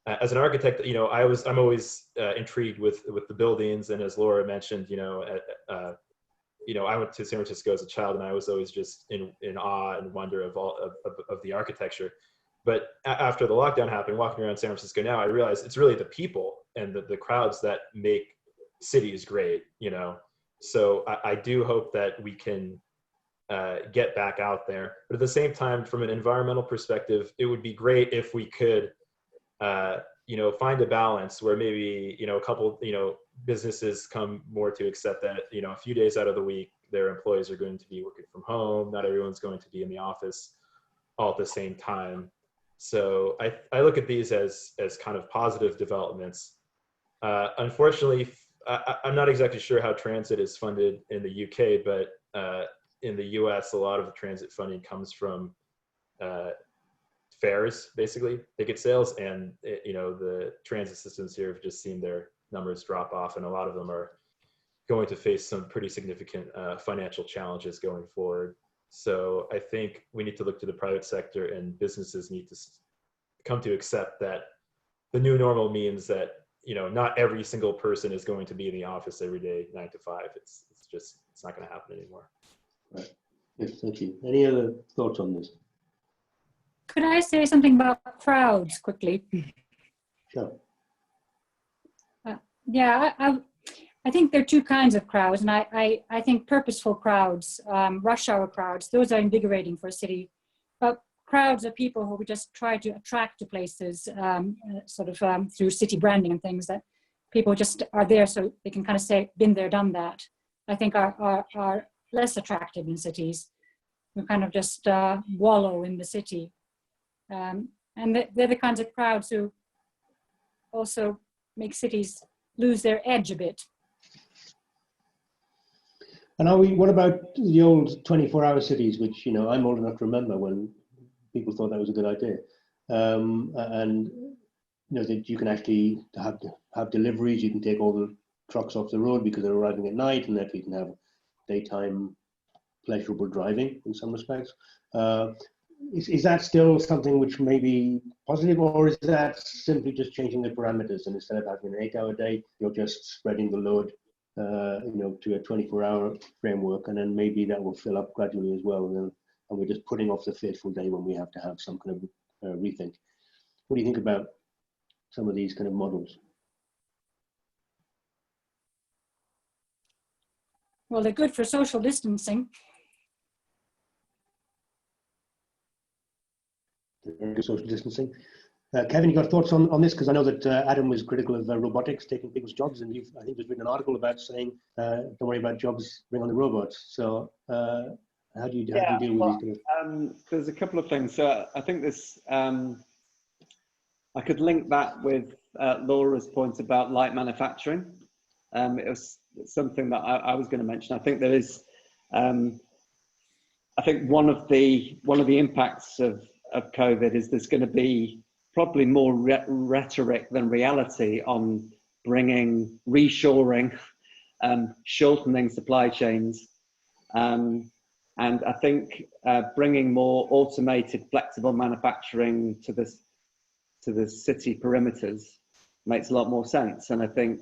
as an architect, you know, I'm always intrigued with the buildings. And as Laura mentioned, you know, I went to San Francisco as a child, and I was always just in awe and wonder of of the architecture. But after the lockdown happened, walking around San Francisco now, I realized it's really the people and the crowds that make cities great, you know. So I do hope that we can get back out there. But at the same time, from an environmental perspective, it would be great if we could, you know, find a balance where maybe, you know, a couple, you know, businesses come more to accept that, you know, a few days out of the week, their employees are going to be working from home. Not everyone's going to be in the office all at the same time. So I look at these as kind of positive developments. Unfortunately, I'm not exactly sure how transit is funded in the UK, but in the US, a lot of the transit funding comes from fares, basically, ticket sales, and you know, the transit systems here have just seen their numbers drop off, and a lot of them are going to face some pretty significant financial challenges going forward. So I think we need to look to the private sector, and businesses need to come to accept that the new normal means that, you know, not every single person is going to be in the office every day, 9 to 5. It's not going to happen anymore.
Right. Yes, thank you. Any other thoughts on this?
Could I say something about crowds quickly?
Sure.
Yeah, I think there are two kinds of crowds, and I think purposeful crowds, rush hour crowds, those are invigorating for a city. But crowds are people who we just try to attract to places, through city branding and things, that people just are there so they can kind of say, been there, done that. I think are less attractive in cities. We kind of just wallow in the city. And they're the kinds of crowds who also make cities lose their edge a bit.
And what about the old 24-hour cities, which, you know, I'm old enough to remember when people thought that was a good idea. And, you know, that you can actually have deliveries, you can take all the trucks off the road because they're arriving at night, and that you can have daytime pleasurable driving in some respects. Is that still something which may be positive, or is that simply just changing the parameters, and instead of having an 8-hour day, you're just spreading the load, you know, to a 24-hour framework, and then maybe that will fill up gradually as well, and we're just putting off the fateful day when we have to have some kind of rethink. What do you think about some of these kind of models?
Well, they're good for social distancing.
Social distancing. Kevin, you got thoughts on this? Because I know that Adam was critical of robotics taking people's jobs, and I think there's been an article about saying, don't worry about jobs, bring on the robots. So how do you deal with these kind of...
There's a couple of things. So I think this, I could link that with Laura's point about light manufacturing. It was something that I was going to mention. I think there is, I think one of the impacts of COVID is there's going to be probably more rhetoric than reality on bringing reshoring, shortening supply chains, and I think bringing more automated, flexible manufacturing to the city perimeters makes a lot more sense. And I think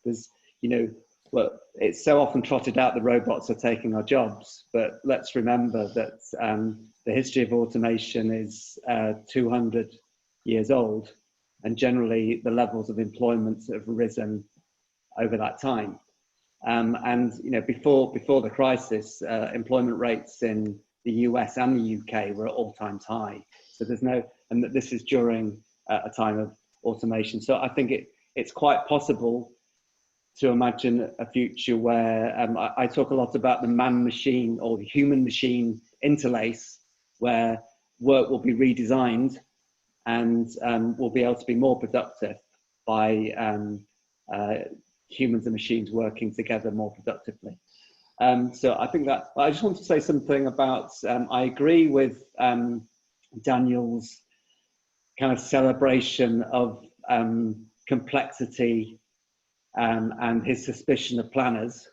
there's, you know, well, it's so often trotted out the robots are taking our jobs, but let's remember that the history of automation is 200 years old, and generally the levels of employment have risen over that time. And you know, before the crisis, employment rates in the US and the UK were at all-time high. So there's no, and this is during a time of automation. So I think it's quite possible to imagine a future where I talk a lot about the man-machine or the human-machine interlace, where work will be redesigned and will be able to be more productive by humans and machines working together more productively. So I think that, I just want to say something about, I agree with Daniel's kind of celebration of complexity and his suspicion of planners.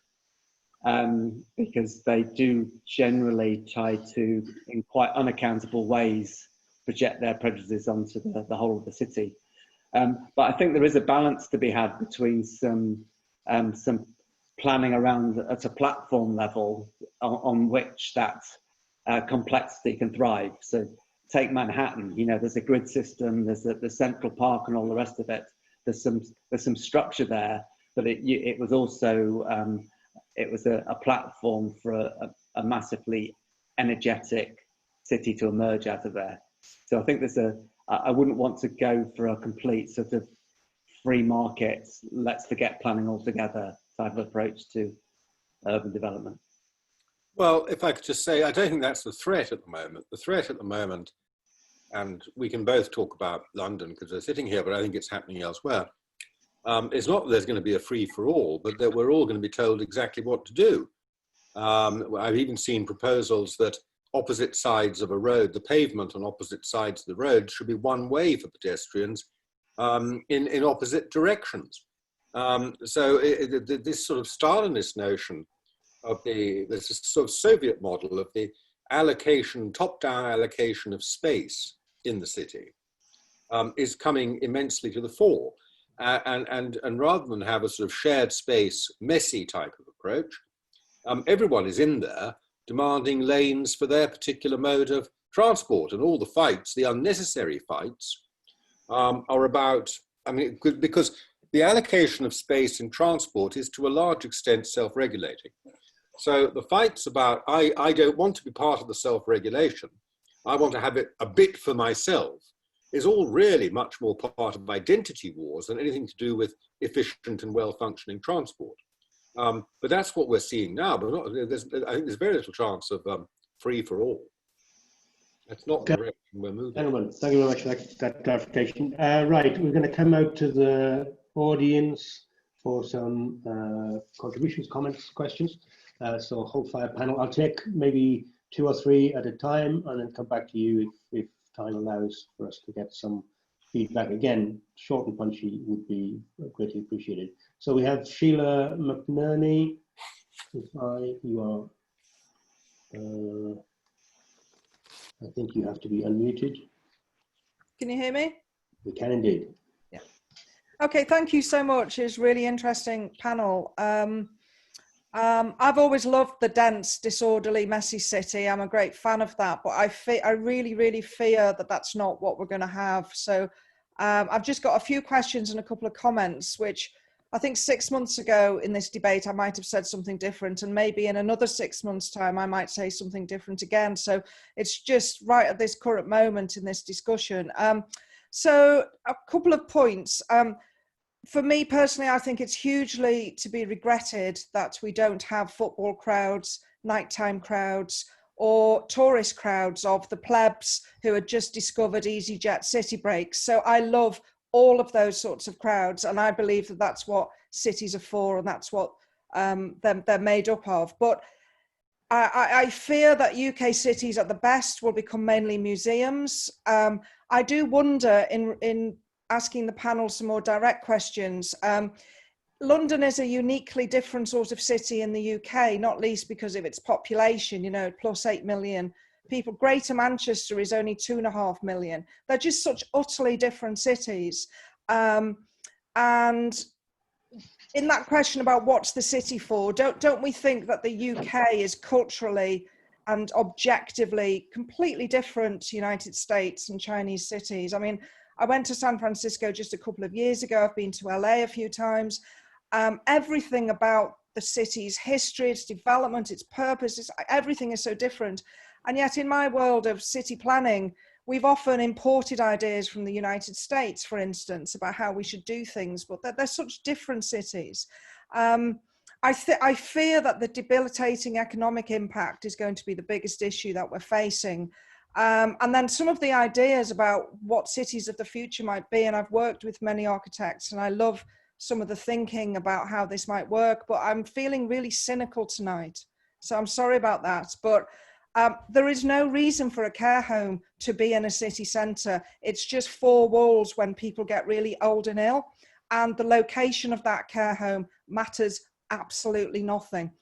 because they do generally try to, in quite unaccountable ways, project their prejudices onto the whole of the city. But I think there is a balance to be had between some planning around at a platform level on which that complexity can thrive. So take Manhattan, you know, there's a grid system, there's the Central Park and all the rest of it. There's some structure there, but it was also a platform for a massively energetic city to emerge out of there. So I think I wouldn't want to go for a complete sort of free market, let's forget planning altogether type of approach to urban development.
Well, if I could just say, I don't think that's the threat at the moment. The threat at the moment, and we can both talk about London because we're sitting here, but I think it's happening elsewhere, it's not that there's going to be a free-for-all, but that we're all going to be told exactly what to do. I've even seen proposals that opposite sides of a road, the pavement on opposite sides of the road should be one way for pedestrians in opposite directions. So this sort of Stalinist notion of this sort of Soviet model of the allocation, top-down allocation of space in the city is coming immensely to the fore. And rather than have a sort of shared space, messy type of approach, everyone is in there demanding lanes for their particular mode of transport, and all the fights, the unnecessary fights, are about, I mean, because the allocation of space in transport is to a large extent self-regulating. So the fights about, I don't want to be part of the self-regulation, I want to have it a bit for myself, is all really much more part of identity wars than anything to do with efficient and well-functioning transport. But that's what we're seeing now. But I think there's very little chance of free for all. That's not the direction we're moving.
Gentlemen, thank you very much for that clarification. Right, we're going to come out to the audience for some contributions, comments, questions. So hold fire panel. I'll take maybe 2 or 3 at a time and then come back to you if time allows for us to get some feedback. Again, short and punchy would be greatly appreciated. So we have Sheila McNerney. I think you have to be unmuted.
Can you hear me?
We can indeed.
Yeah. Okay, thank you so much. It's a really interesting panel. I've always loved the dense, disorderly, messy city. I'm a great fan of that, but I really, really fear that that's not what we're going to have. So I've just got a few questions and a couple of comments, which I think 6 months ago in this debate, I might have said something different, and maybe in another 6 months' time, I might say something different again. So it's just right at this current moment in this discussion. So a couple of points. For me personally, I think it's hugely to be regretted that we don't have football crowds, nighttime crowds, or tourist crowds of the plebs who had just discovered EasyJet city breaks. So I love all of those sorts of crowds, and I believe that that's what cities are for, and that's what they're made up of. But I fear that UK cities at the best will become mainly museums. I do wonder, in asking the panel some more direct questions, London is a uniquely different sort of city in the UK, not least because of its population, you know, plus 8 million people. Greater Manchester is only 2.5 million. They're just such utterly different cities. And in that question about what's the city for, don't we think that the UK is culturally and objectively completely different to United States and Chinese cities? I mean, I went to San Francisco just a couple of years ago. I've been to LA a few times. Everything about the city's history, its development, its purpose, everything is so different. And yet in my world of city planning, we've often imported ideas from the United States, for instance, about how we should do things, but they're such different cities. I fear that the debilitating economic impact is going to be the biggest issue that we're facing. And then some of the ideas about what cities of the future might be, and I've worked with many architects and I love some of the thinking about how this might work, but I'm feeling really cynical tonight. So I'm sorry about that, but there is no reason for a care home to be in a city centre. It's just 4 walls when people get really old and ill, and the location of that care home matters absolutely nothing.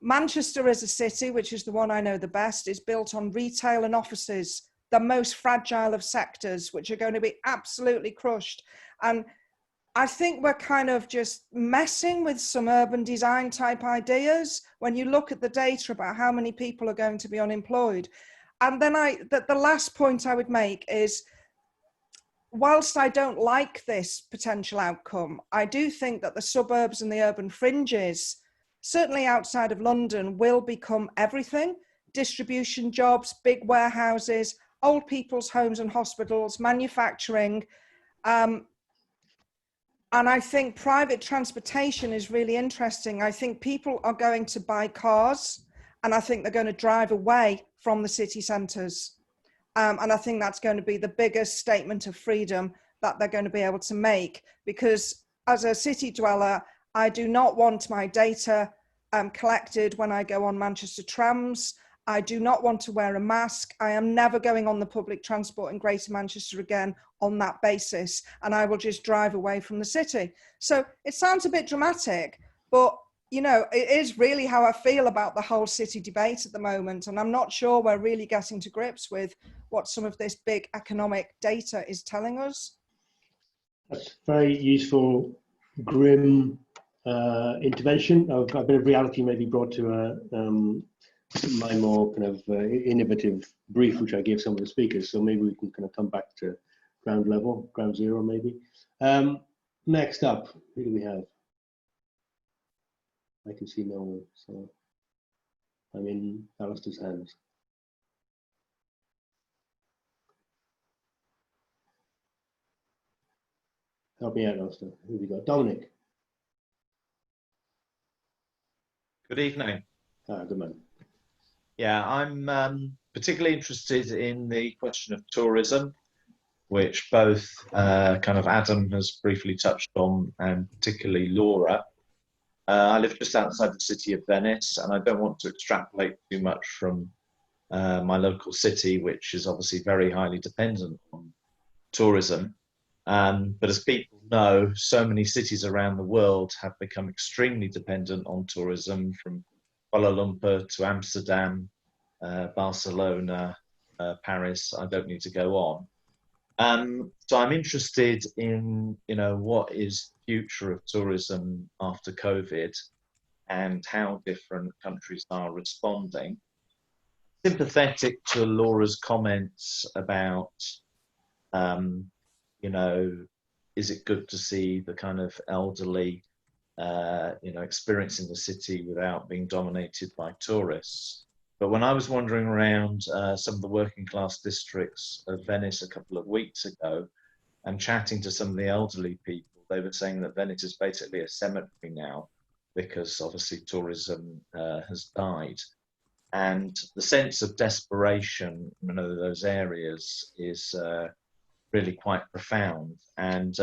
Manchester as a city, which is the one I know the best, is built on retail and offices, the most fragile of sectors, which are going to be absolutely crushed. And I think we're kind of just messing with some urban design type ideas when you look at the data about how many people are going to be unemployed. And then the last point I would make is, whilst I don't like this potential outcome, I do think that the suburbs and the urban fringes, certainly outside of London, will become everything. Distribution jobs, big warehouses, old people's homes and hospitals, manufacturing. And I think private transportation is really interesting. I think people are going to buy cars, and I think they're going to drive away from the city centres. And I think that's going to be the biggest statement of freedom that they're going to be able to make, because as a city dweller, I do not want my data collected when I go on Manchester trams. I do not want to wear a mask. I am never going on the public transport in Greater Manchester again on that basis, and I will just drive away from the city. So it sounds a bit dramatic, but you know, it is really how I feel about the whole city debate at the moment, and I'm not sure we're really getting to grips with what some of this big economic data is telling us.
That's very useful, grim intervention. A bit of reality may be brought to my more kind of innovative brief, which I gave some of the speakers. So maybe we can kind of come back to ground level, ground zero, maybe. Next up, who do we have? I can see no one, so I'm in Alistair's hands. Help me out, Alistair. Who have we got? Dominic.
Good evening.
Good man.
Yeah, I'm particularly interested in the question of tourism, which both kind of Adam has briefly touched on, and particularly Laura. I live just outside the city of Venice, and I don't want to extrapolate too much from my local city, which is obviously very highly dependent on tourism. But as people know, so many cities around the world have become extremely dependent on tourism, from Kuala Lumpur to Amsterdam, Barcelona, Paris. I don't need to go on. So I'm interested in, you know, what is the future of tourism after COVID and how different countries are responding. Sympathetic to Laura's comments about, you know, is it good to see the kind of elderly, you know, experiencing the city without being dominated by tourists. But when I was wandering around some of the working class districts of Venice a couple of weeks ago and chatting to some of the elderly people, they were saying that Venice is basically a cemetery now, because obviously tourism has died. And the sense of desperation in those areas is really quite profound. And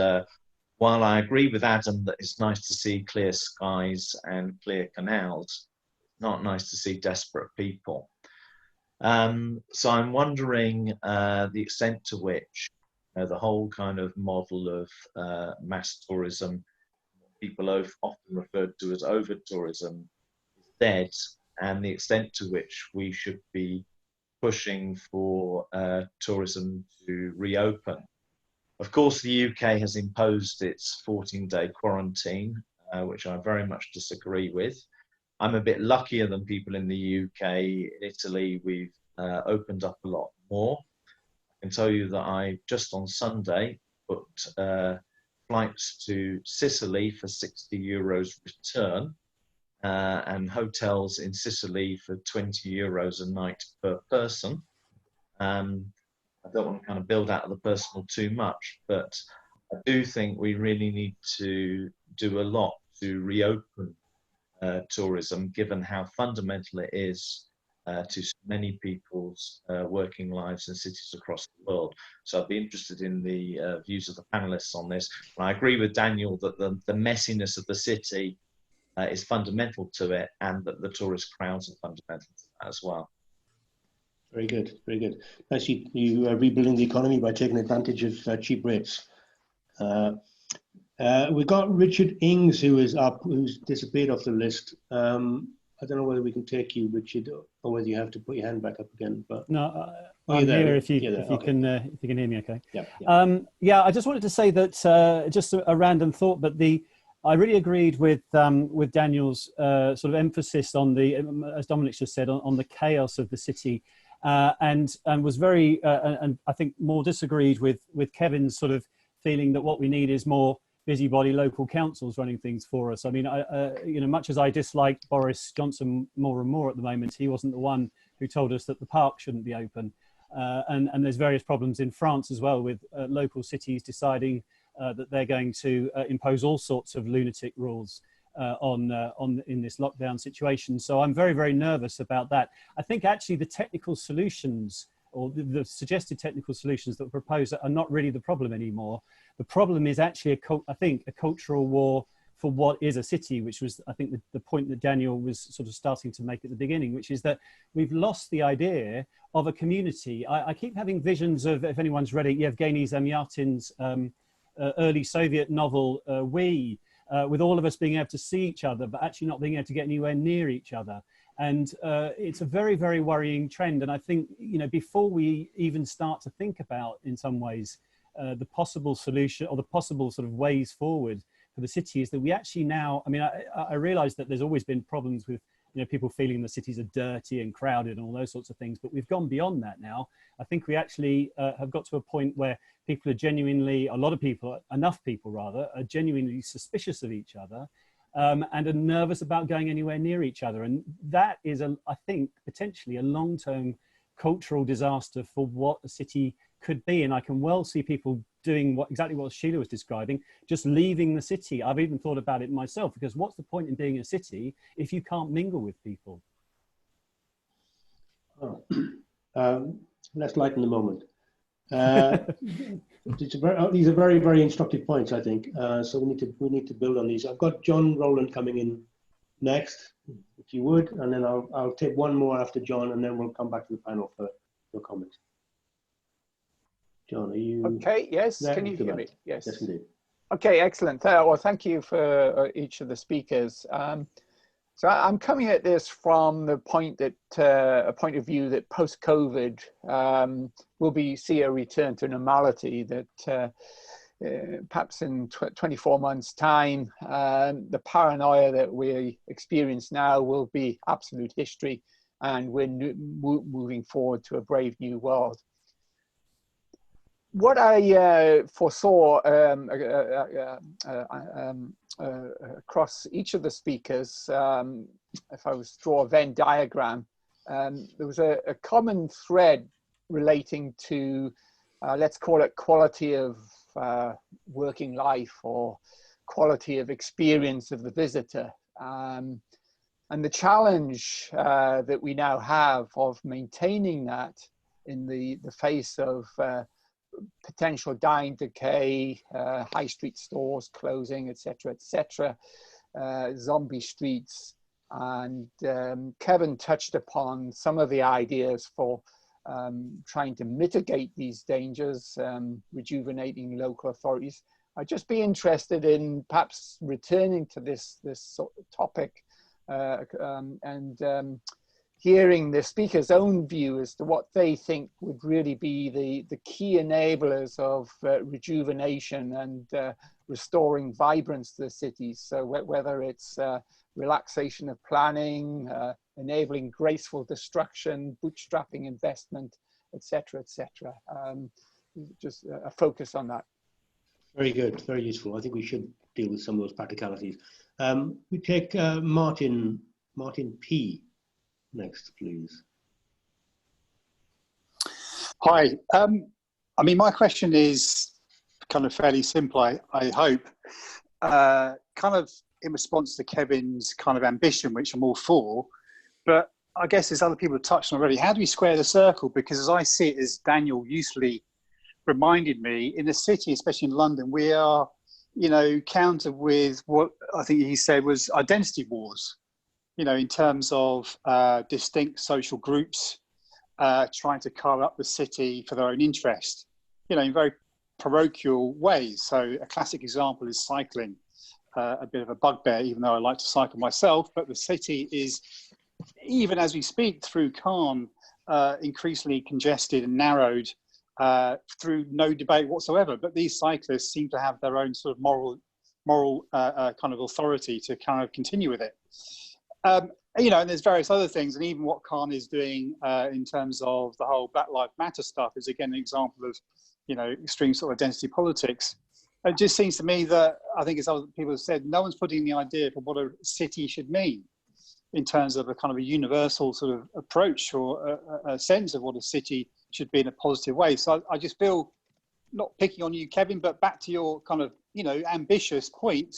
while I agree with Adam that it's nice to see clear skies and clear canals, not nice to see desperate people. So I'm wondering the extent to which the whole kind of model of mass tourism, people often referred to as over tourism, is dead, and the extent to which we should be pushing for tourism to reopen. Of course, the UK has imposed its 14-day quarantine, which I very much disagree with. I'm a bit luckier than people in the UK. In Italy, we've opened up a lot more. I can tell you that I just on Sunday booked flights to Sicily for €60 return, and hotels in Sicily for €20 a night per person. I don't want to kind of build out of the personal too much, but I do think we really need to do a lot to reopen tourism, given how fundamental it is to many people's working lives in cities across the world. So I'd be interested in the views of the panelists on this. And I agree with Daniel that the messiness of the city is fundamental to it, and that the tourist crowds are fundamental to that as well.
Very good, very good. Actually, you are rebuilding the economy by taking advantage of cheap rates. We've got Richard Ings, who is up, who's disappeared off the list. I don't know whether we can take you, Richard, or whether you have to put your hand back up again. But
no,
oh,
I'm
there,
here
yeah.
if you
Okay.
if you can hear me okay.
Yeah.
Yeah, I just wanted to say that just a random thought, but I really agreed with Daniel's sort of emphasis on the, as Dominic just said, on the chaos of the city, and was very and I think more disagreed with Kevin's sort of feeling that what we need is more busybody local councils running things for us. I mean, you know, much as I dislike Boris Johnson more and more at the moment, he wasn't the one who told us that the park shouldn't be open. And there's various problems in France as well with local cities deciding that they're going to impose all sorts of lunatic rules in this lockdown situation. So I'm very, very nervous about that. I think actually the technical solutions, or the suggested technical solutions that were proposed, are not really the problem anymore. The problem is actually, I think, a cultural war for what is a city, which was, I think, the point that Daniel was sort of starting to make at the beginning, which is that we've lost the idea of a community. I keep having visions of, if anyone's read it, Yevgeny Zamyatin's early Soviet novel, We, with all of us being able to see each other, but actually not being able to get anywhere near each other. And it's a very, very worrying trend. And I think, you know, before we even start to think about, in some ways, the possible solution or the possible sort of ways forward for the city, is that we actually now, I mean, I realize that there's always been problems with, you know, people feeling the cities are dirty and crowded and all those sorts of things, but we've gone beyond that now. I think we actually have got to a point where people are genuinely, a lot of people, enough people rather, are genuinely suspicious of each other. And are nervous about going anywhere near each other. And that is, I think, potentially a long-term cultural disaster for what a city could be. And I can well see people doing exactly what Sheila was describing, just leaving the city. I've even thought about it myself, because what's the point in being a city if you can't mingle with people?
Oh. Let's lighten the moment. These are very, very instructive points, I think. So we need to build on these. I've got John Rowland coming in next, if you would, and then I'll take one more after John, and then we'll come back to the panel for your comments. John, are you
okay? Yes.
there?
Can you hear me? Yes.
Yes, indeed.
Okay, excellent. Well, thank you for each of the speakers. So I'm coming at this from the point that a point of view that post-COVID will see a return to normality, that perhaps in 24 months' time, the paranoia that we experience now will be absolute history, and we're moving forward to a brave new world. What I foresaw across each of the speakers, if I was to draw a Venn diagram, there was a common thread relating to, let's call it quality of working life, or quality of experience of the visitor. And the challenge that we now have of maintaining that in the face of potential dying decay, high street stores closing, etc., zombie streets. And Kevin touched upon some of the ideas for trying to mitigate these dangers, rejuvenating local authorities. I'd just be interested in perhaps returning to this sort of topic and hearing the speaker's own view as to what they think would really be the key enablers of rejuvenation and restoring vibrance to the cities. So whether it's relaxation of planning, enabling graceful destruction, bootstrapping investment, etc., just a focus on that.
Very good, very useful. I think we should deal with some of those practicalities. We take Martin P. next, please.
Hi. I mean, my question is kind of fairly simple, I hope. Kind of in response to Kevin's kind of ambition, which I'm all for, but I guess as other people have touched on already, how do we square the circle? Because as I see it, as Daniel usefully reminded me, in the city, especially in London, we are, you know, countered with what I think he said was identity wars, you know, in terms of distinct social groups trying to carve up the city for their own interest, you know, in very parochial ways. So a classic example is cycling, a bit of a bugbear, even though I like to cycle myself, but the city is even as we speak through Caen, increasingly congested and narrowed through no debate whatsoever. But these cyclists seem to have their own sort of moral kind of authority to kind of continue with it. You know, and there's various other things, and even what Caen is doing in terms of the whole Black Lives Matter stuff is again an example of, you know, extreme sort of identity politics. It just seems to me that, I think as other people have said, no one's putting the idea for what a city should mean in terms of a kind of a universal sort of approach or a sense of what a city should be in a positive way. So I just feel, not picking on you, Kevin, but back to your kind of, you know, ambitious point,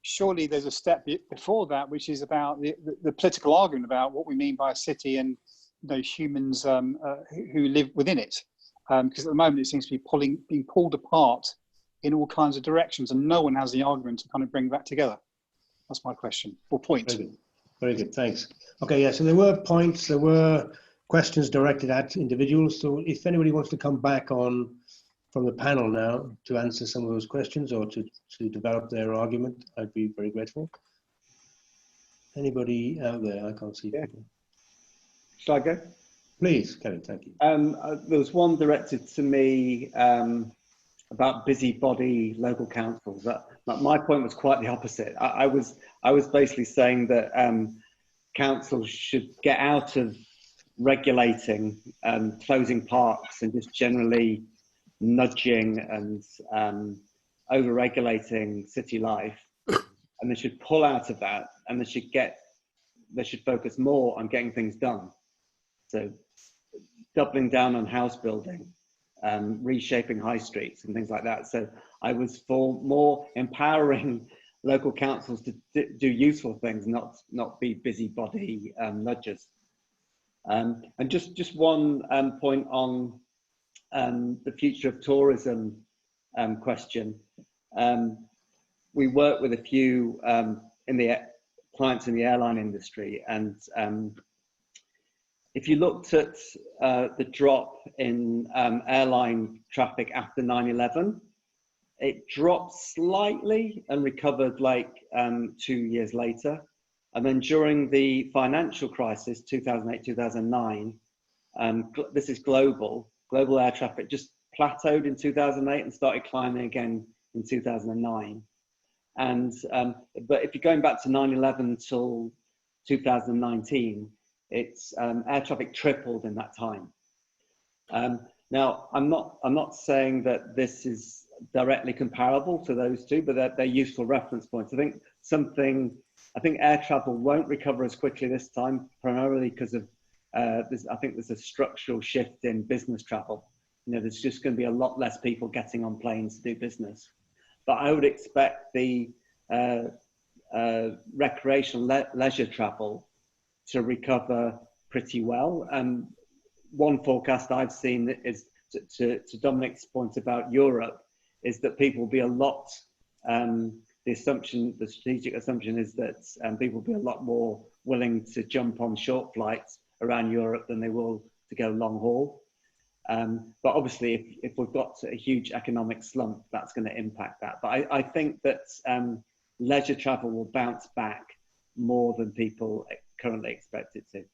surely there's a step before that, which is about the political argument about what we mean by a city and, you know, humans who live within it. Because at the moment it seems to be being pulled apart in all kinds of directions, and no one has the argument to kind of bring that together. That's my question, or point.
Very good, very good, thanks. Okay, yeah, so there were points, there were questions directed at individuals. So if anybody wants to come back on from the panel now to answer some of those questions or to develop their argument, I'd be very grateful. Anybody out there? I can't see people.
Shall I go?
Please, Kevin, thank you.
There was one directed to me about busybody local councils. My point was quite the opposite. I was basically saying that councils should get out of regulating, closing parks and just generally nudging and over-regulating city life, and they should pull out of that, and they should focus more on getting things done. So doubling down on house building, reshaping high streets and things like that. So I was for more empowering local councils to do useful things, not be busybody nudgers. And just one point on the future of tourism question. We work with a few clients in the airline industry, and if you looked at the drop in airline traffic after 9/11, it dropped slightly and recovered like 2 years later. And then during the financial crisis, 2008, 2009, this is global air traffic just plateaued in 2008 and started climbing again in 2009. And but if you're going back to 9/11 till 2019, it's air traffic tripled in that time. Now, I'm not saying that this is directly comparable to those two, but they're useful reference points. I think air travel won't recover as quickly this time, primarily because of I think there's a structural shift in business travel. You know, there's just going to be a lot less people getting on planes to do business. But I would expect the recreational leisure travel to recover pretty well. One forecast I've seen is, to Dominic's point about Europe, is that people will be a lot, the strategic assumption is that people will be a lot more willing to jump on short flights around Europe than they will to go long haul. But obviously, if we've got a huge economic slump, that's going to impact that. But I think that leisure travel will bounce back more than people currently expect it to.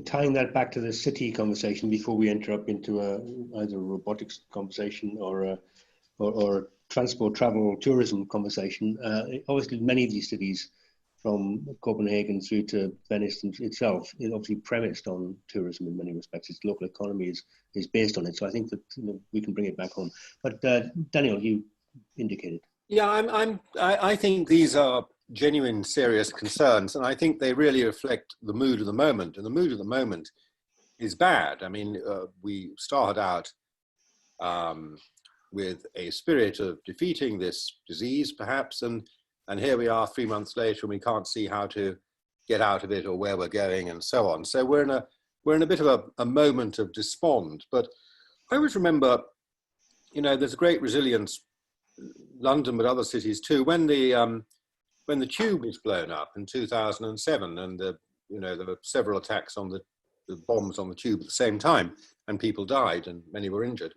Tying that back to the city conversation before we enter up into either a robotics conversation or transport, travel, tourism conversation, obviously many of these cities, from Copenhagen through to Venice itself, is obviously premised on tourism in many respects. Its local economy is based on it. So I think that, you know, we can bring it back home. But Daniel, you indicated.
Yeah, I think these are genuine, serious concerns, and I think they really reflect the mood of the moment. And the mood of the moment is bad. I mean, we started out with a spirit of defeating this disease, perhaps, and here we are 3 months later, and we can't see how to get out of it or where we're going, and so on. So we're in a bit of a moment of despond. But I always remember, you know, there's a great resilience, London, but other cities too, when the tube was blown up in 2007, and there were several attacks on the bombs on the tube at the same time, and people died and many were injured.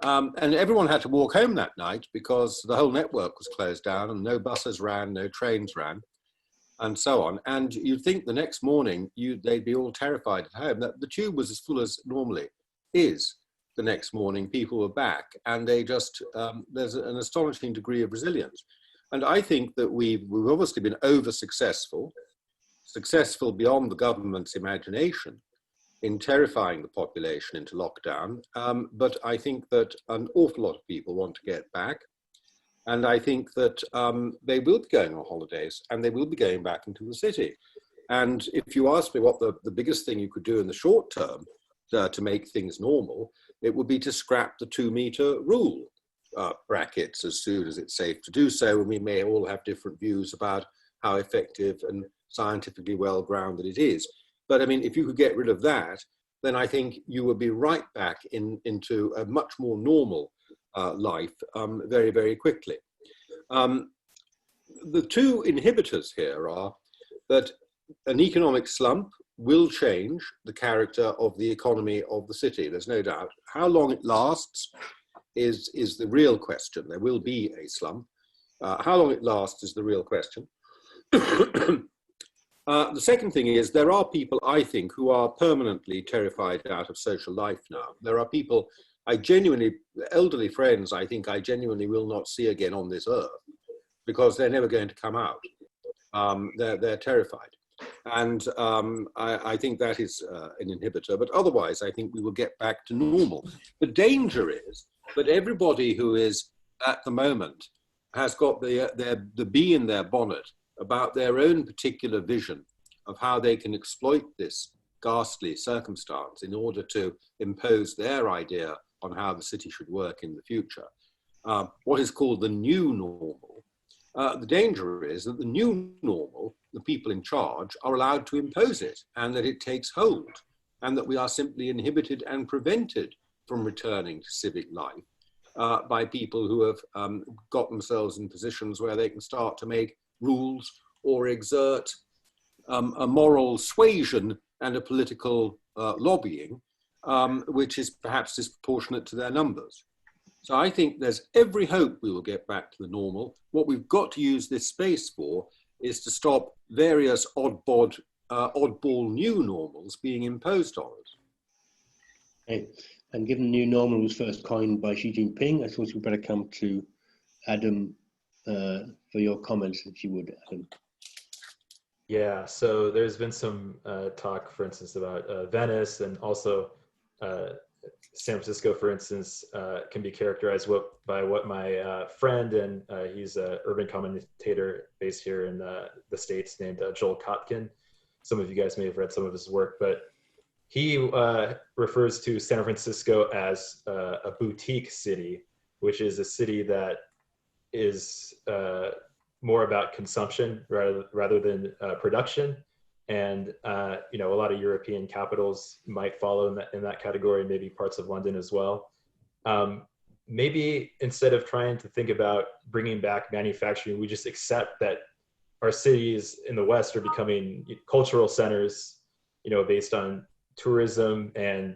And everyone had to walk home that night because the whole network was closed down and no buses ran, no trains ran. and so on. And you'd think the next morning they'd be all terrified at home. That the tube was as full as normally is. The next morning, people were back, and they just there's an astonishing degree of resilience. And I think that we've obviously been successful beyond the government's imagination in terrifying the population into lockdown. But I think that an awful lot of people want to get back. And I think that they will be going on holidays, and they will be going back into the city. And if you ask me what the biggest thing you could do in the short term to make things normal, it would be to scrap the 2-meter rule brackets as soon as it's safe to do so. And we may all have different views about how effective and scientifically well-grounded it is. But I mean, if you could get rid of that, then I think you would be right back into a much more normal life very, very quickly. The two inhibitors here are that an economic slump will change the character of the economy of the city. There's no doubt. How long it lasts is the real question. There will be a slump. How long it lasts is the real question. The second thing is there are people, I think, who are permanently terrified out of social life now. There are people elderly friends, I think I genuinely will not see again on this earth because they're never going to come out. They're terrified. And I think that is an inhibitor. But otherwise, I think we will get back to normal. The danger is that everybody who is at the moment has got the bee in their bonnet about their own particular vision of how they can exploit this ghastly circumstance in order to impose their idea on how the city should work in the future. What is called the new normal. The danger is that the new normal, the people in charge, are allowed to impose it, and that it takes hold, and that we are simply inhibited and prevented from returning to civic life by people who have got themselves in positions where they can start to make rules or exert a moral suasion and a political lobbying, which is perhaps disproportionate to their numbers. So I think there's every hope we will get back to the normal. What we've got to use this space for is to stop various oddball new normals being imposed on us.
Okay. And given the new normal was first coined by Xi Jinping, I suppose we better come to Adam for your comments, if you would, Adam.
Yeah, so there's been some talk, for instance, about Venice, and also San Francisco, for instance, can be characterized by what my friend, and he's an urban commentator based here in the States, named Joel Kotkin. Some of you guys may have read some of his work, but he refers to San Francisco as a boutique city, which is a city that is more about consumption rather than production. And a lot of European capitals might follow in that category, maybe parts of London as well. Maybe instead of trying to think about bringing back manufacturing, we just accept that our cities in the West are becoming cultural centers, based on tourism and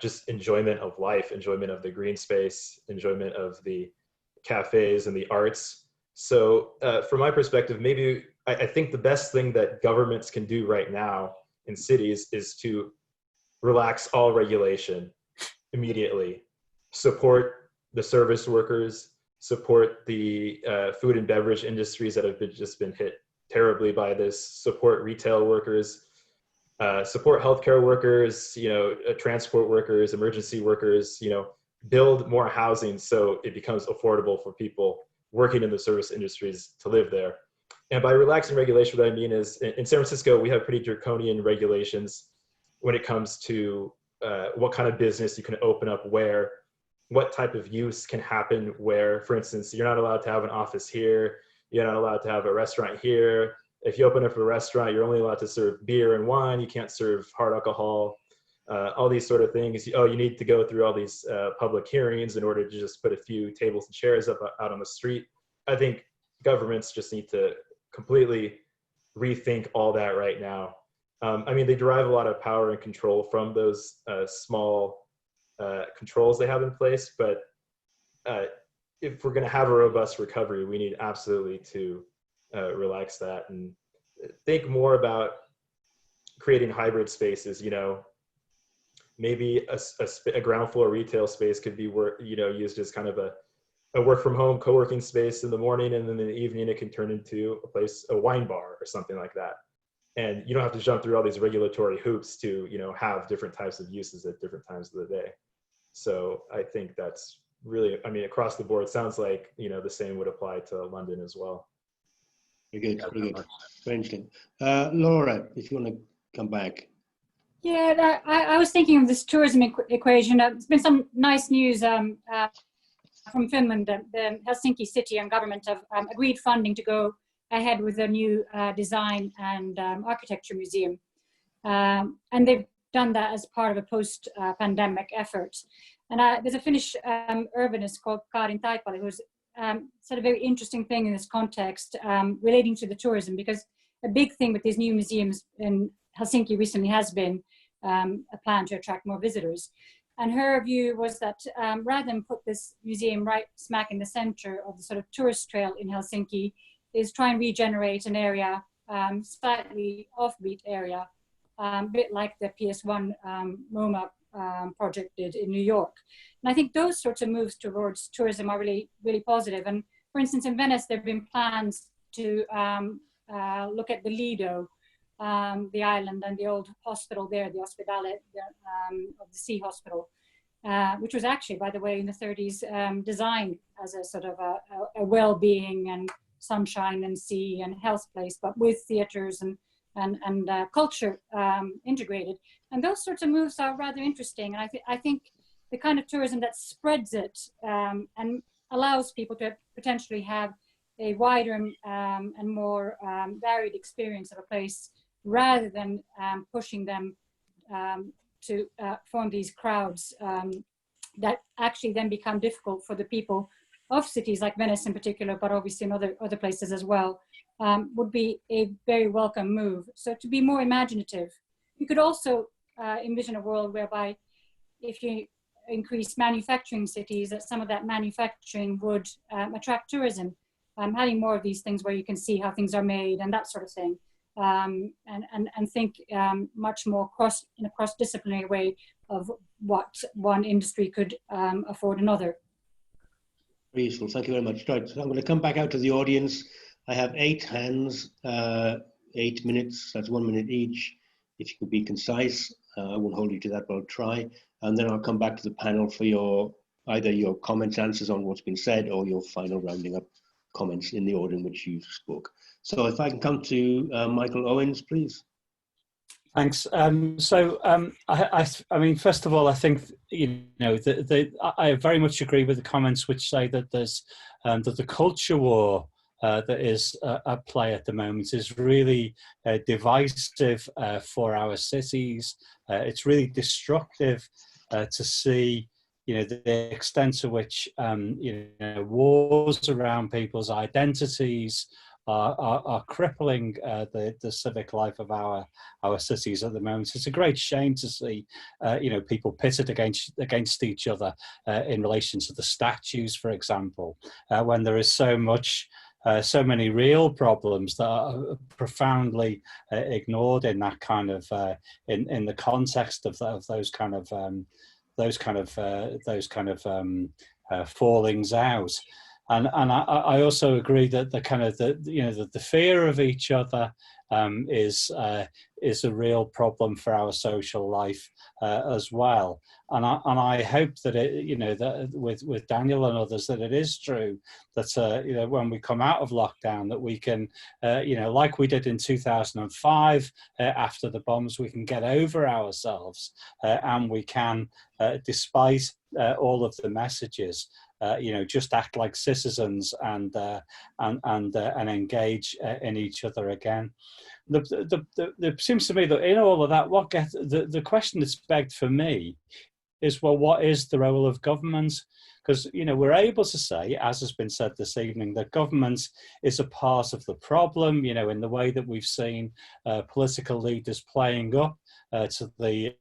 just enjoyment of life, enjoyment of the green space, enjoyment of the cafes and the arts. So from my perspective, maybe I think the best thing that governments can do right now in cities is to relax all regulation immediately, support the service workers, support the food and beverage industries that have just been hit terribly by this, support retail workers, support healthcare workers, transport workers, emergency workers, build more housing so it becomes affordable for people working in the service industries to live there. And by relaxing regulation, what I mean is in San Francisco, we have pretty draconian regulations when it comes to what kind of business you can open up where, what type of use can happen where. For instance, you're not allowed to have an office here, you're not allowed to have a restaurant here. If you open up a restaurant, you're only allowed to serve beer and wine, you can't serve hard alcohol, all these sort of things. You need to go through all these public hearings in order to just put a few tables and chairs up out on the street. I think governments just need to completely rethink all that right now. They derive a lot of power and control from those small controls they have in place, but if we're going to have a robust recovery, we need absolutely to relax that. And think more about creating hybrid spaces. You know, maybe a ground floor retail space could be used as kind of a work from home co-working space in the morning, and then in the evening it can turn into a wine bar or something like that. And you don't have to jump through all these regulatory hoops to, you know, have different types of uses at different times of the day. So I think that's really, I mean, across the board, sounds like, you know, the same would apply to London as well.
Very good, very good. Very interesting. Laura, if you want to come back.
Yeah, I was thinking of this tourism equation. There's been some nice news from Finland. The Helsinki city and government have agreed funding to go ahead with a new design and architecture museum. And they've done that as part of a post-pandemic effort. And there's a Finnish urbanist called Karin Taipale who's said a very interesting thing in this context relating to the tourism, because a big thing with these new museums in Helsinki recently has been a plan to attract more visitors. And her view was that rather than put this museum right smack in the center of the sort of tourist trail in Helsinki, is try and regenerate an area, slightly offbeat area, a bit like the PS1 MoMA project did in New York. And I think those sorts of moves towards tourism are really, really positive. And for instance, in Venice, there have been plans to look at the Lido, the island, and the old hospital there, the Ospedale of the Sea Hospital, which was actually, by the way, in the 30s, designed as a sort of a well-being and sunshine and sea and health place, but with theaters and culture integrated. And those sorts of moves are rather interesting. And I think the kind of tourism that spreads it and allows people to potentially have a wider and more varied experience of a place, rather than pushing them to form these crowds that actually then become difficult for the people of cities like Venice in particular, but obviously in other places as well, would be a very welcome move. So to be more imaginative, you could also envision a world whereby if you increase manufacturing cities, that some of that manufacturing would attract tourism, having more of these things where you can see how things are made and that sort of thing, and think much more in a cross-disciplinary way of what one industry could afford another.
Very useful. Thank you very much. Right, so I'm going to come back out to the audience. I have 8 hands, 8 minutes. That's 1 minute each. If you could be concise, I won't hold you to that, but I'll try. And then I'll come back to the panel for either your comments, answers on what's been said, or your final rounding up comments in the order in which you spoke. So if I can come to Michael Owens, please.
Thanks. I mean, first of all, I think, you know, I very much agree with the comments which say that there's that the culture war that is at play at the moment is really divisive for our cities. It's really destructive to see, you know, the extent to which you know, wars around people's identities are crippling the civic life of our cities at the moment. It's a great shame to see, you know, people pitted against each other in relation to the statues, for example, when there is so many real problems that are profoundly ignored in that kind of in the context of those kind of fallings out. And I also agree that the fear of each other is a real problem for our social life as well. And I hope that that with Daniel and others, that it is true that you know, when we come out of lockdown, that we can you know, like we did in 2005 after the bombs, we can get over ourselves and we can, despite all of the messages, you know, just act like citizens and engage in each other again. It seems to me that in all of that, the question that's begged for me is, well, what is the role of government? Because, you know, we're able to say, as has been said this evening, that government is a part of the problem, you know, in the way that we've seen political leaders playing up to the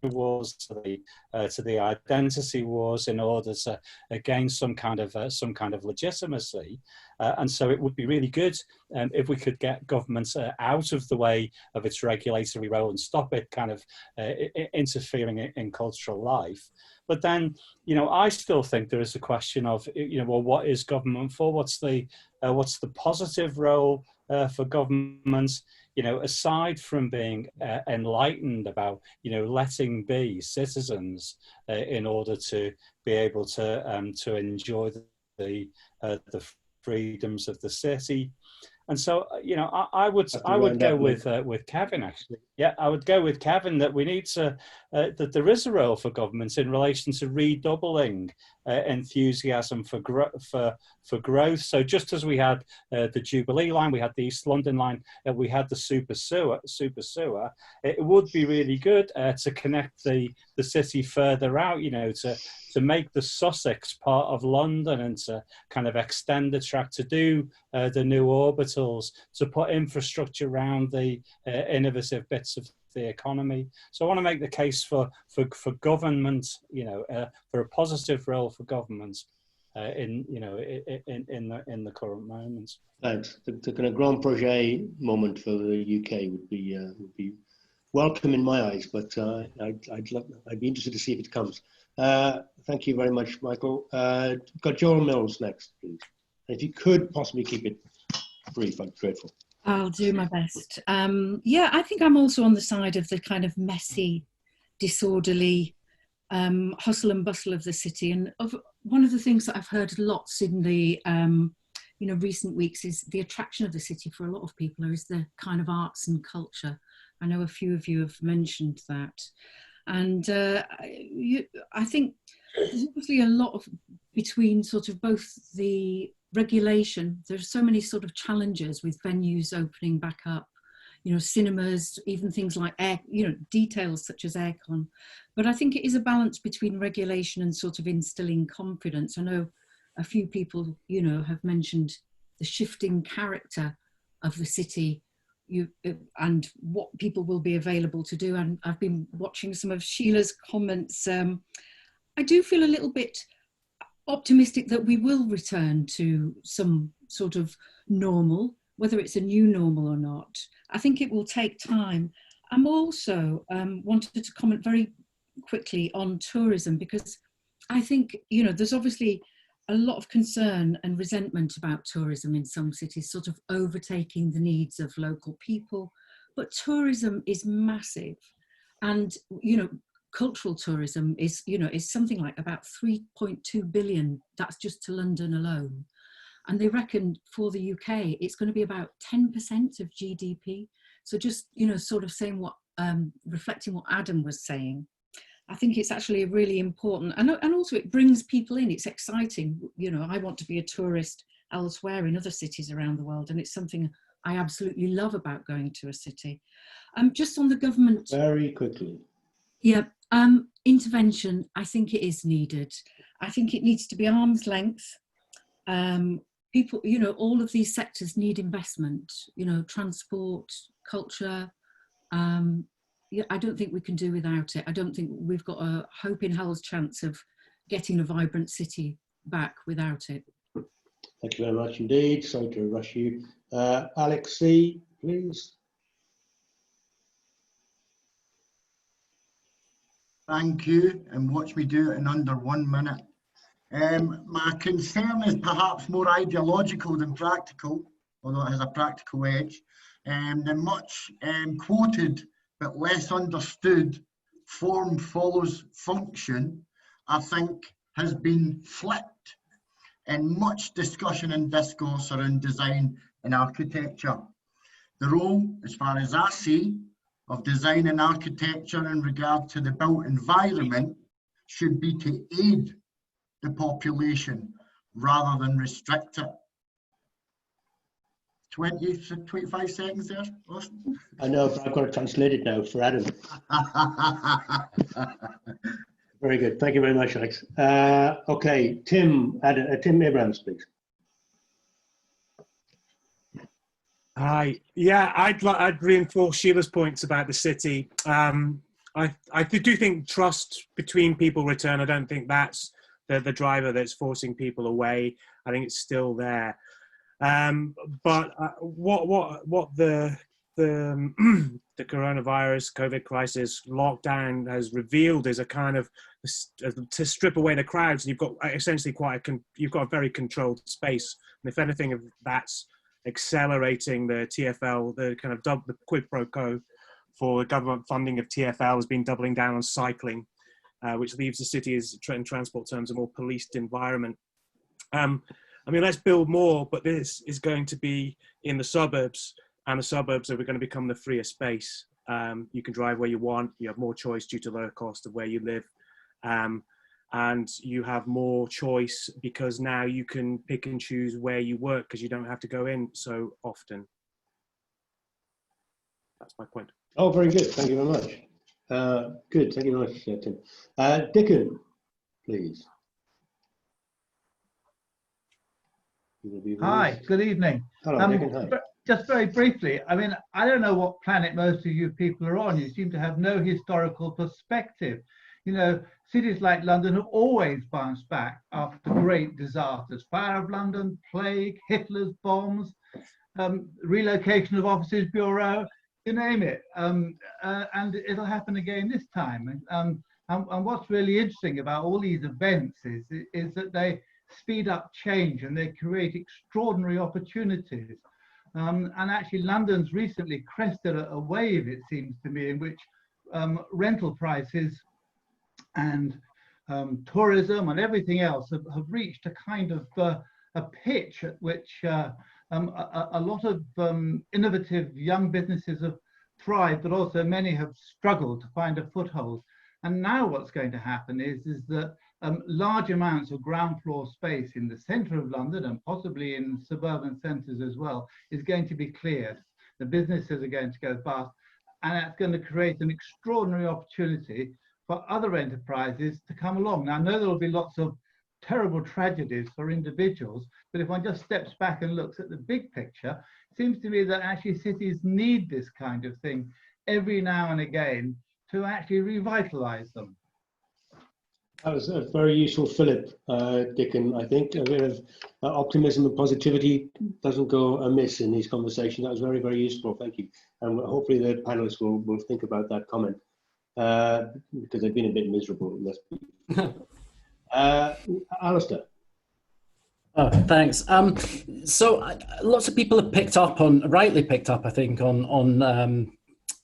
wars, to the identity wars, in order to gain some kind of legitimacy. And so it would be really good if we could get governments out of the way of its regulatory role and stop it kind of interfering in cultural life. But then, I still think there is a question of, well, what is government for? What's the positive role for governments? Aside from being enlightened about, letting be citizens in order to be able to enjoy the freedoms of the city. And so, I would go with Kevin, actually. Yeah, I would go with Kevin that we need to, that there is a role for governments in relation to redoubling enthusiasm for growth. So just as we had the Jubilee line, we had the East London line, we had the super sewer, it would be really good to connect the city further out, to make the Sussex part of London and to kind of extend the track, to do the new orbitals, to put infrastructure around the innovative bits of the economy. So I want to make the case for government, for a positive role for government in the current moment.
Thanks. The kind of grand projet moment for the UK would be welcome in my eyes, but I'd be interested to see if it comes. Thank you very much, Michael. Got Joel Mills next, please. And if you could possibly keep it brief, I'd be grateful.
I'll do my best. Yeah, I think I'm also on the side of the kind of messy, disorderly hustle and bustle of the city. And one of the things that I've heard lots in the recent weeks is the attraction of the city for a lot of people is the kind of arts and culture. I know a few of you have mentioned that. And I think there's obviously a lot of between sort of both the regulation, there's so many sort of challenges with venues opening back up, cinemas, even things like air, details such as aircon. But I think it is a balance between regulation and sort of instilling confidence. I know a few people, have mentioned the shifting character of the city and what people will be available to do. And I've been watching some of Sheila's comments. I do feel a little bit optimistic that we will return to some sort of normal, whether it's a new normal or not. I think it will take time. I'm also wanted to comment very quickly on tourism, because I think, there's obviously a lot of concern and resentment about tourism in some cities, sort of overtaking the needs of local people. But tourism is massive. And, cultural tourism is something like about 3.2 billion. That's just to London alone. And they reckon for the UK, it's going to be about 10% of GDP. So just, sort of saying reflecting what Adam was saying, I think it's actually really important. And also it brings people in, it's exciting. I want to be a tourist elsewhere in other cities around the world. And it's something I absolutely love about going to a city. Just on the government.
Very quickly.
Yeah, intervention, I think it is needed. I think it needs to be arm's length. People, all of these sectors need investment, transport, culture. Yeah, I don't think we can do without it. I don't think we've got a hope in hell's chance of getting a vibrant city back without it.
Thank you very much indeed. Sorry to rush you. Alex C, please.
Thank you, and watch me do it in under 1 minute. My concern is perhaps more ideological than practical, although it has a practical edge. The much quoted but less understood form follows function, I think, has been flipped in much discussion and discourse around design and architecture. The role, as far as I see, of design and architecture in regard to the built environment should be to aid the population rather than restrict it. 25 seconds there, Austin?
I know, but I've got to translate it now for Adam. Very good. Thank you very much, Alex. Okay, Tim Abrams, please.
Hi. Yeah, I'd reinforce Sheila's points about the city. I do think trust between people return. I don't think that's the driver that's forcing people away. I think it's still there. But what the the coronavirus, COVID crisis, lockdown has revealed is a kind of, to strip away the crowds, you've got essentially you've got a very controlled space. And if anything, that's accelerating the TfL, the kind of the quid pro quo for the government funding of TfL has been doubling down on cycling, which leaves the city as, in transport terms, a more policed environment. I mean, let's build more, but this is going to be in the suburbs, and the suburbs are going to become the freer space. You can drive where you want, you have more choice due to lower cost of where you live. And you have more choice because now you can pick and choose where you work because you don't have to go in so often. That's my point.
Oh, very good. Thank you very much. Good. Thank you very much, Tim. Dickon, please.
Hi, good evening.
Hello, Dickon. Hi.
Just very briefly, I mean, I don't know what planet most of you people are on. You seem to have no historical perspective. You know, cities like London have always bounced back after great disasters. Fire of London, plague, Hitler's bombs, relocation of offices bureau, you name it. And it'll happen again this time. And what's really interesting about all these events is that they speed up change and they create extraordinary opportunities. And actually, London's recently crested a wave, it seems to me, in which rental prices and tourism and everything else have reached a kind of a pitch at which a lot of innovative young businesses have thrived, but also many have struggled to find a foothold. And now what's going to happen is that large amounts of ground floor space in the centre of London and possibly in suburban centres as well is going to be cleared. The businesses are going to go bust, and that's going to create an extraordinary opportunity for other enterprises to come along. Now, I know there will be lots of terrible tragedies for individuals, but if one just steps back and looks at the big picture, it seems to me that actually cities need this kind of thing every now and again to actually revitalise them.
That was a very useful Philip, Dickon. I think a bit of optimism and positivity doesn't go amiss in these conversations. That was very, very useful. Thank you. And hopefully the panelists will think about that comment because they've been a bit miserable. Alistair.
Oh, thanks. So lots of people have rightly picked up, I think, on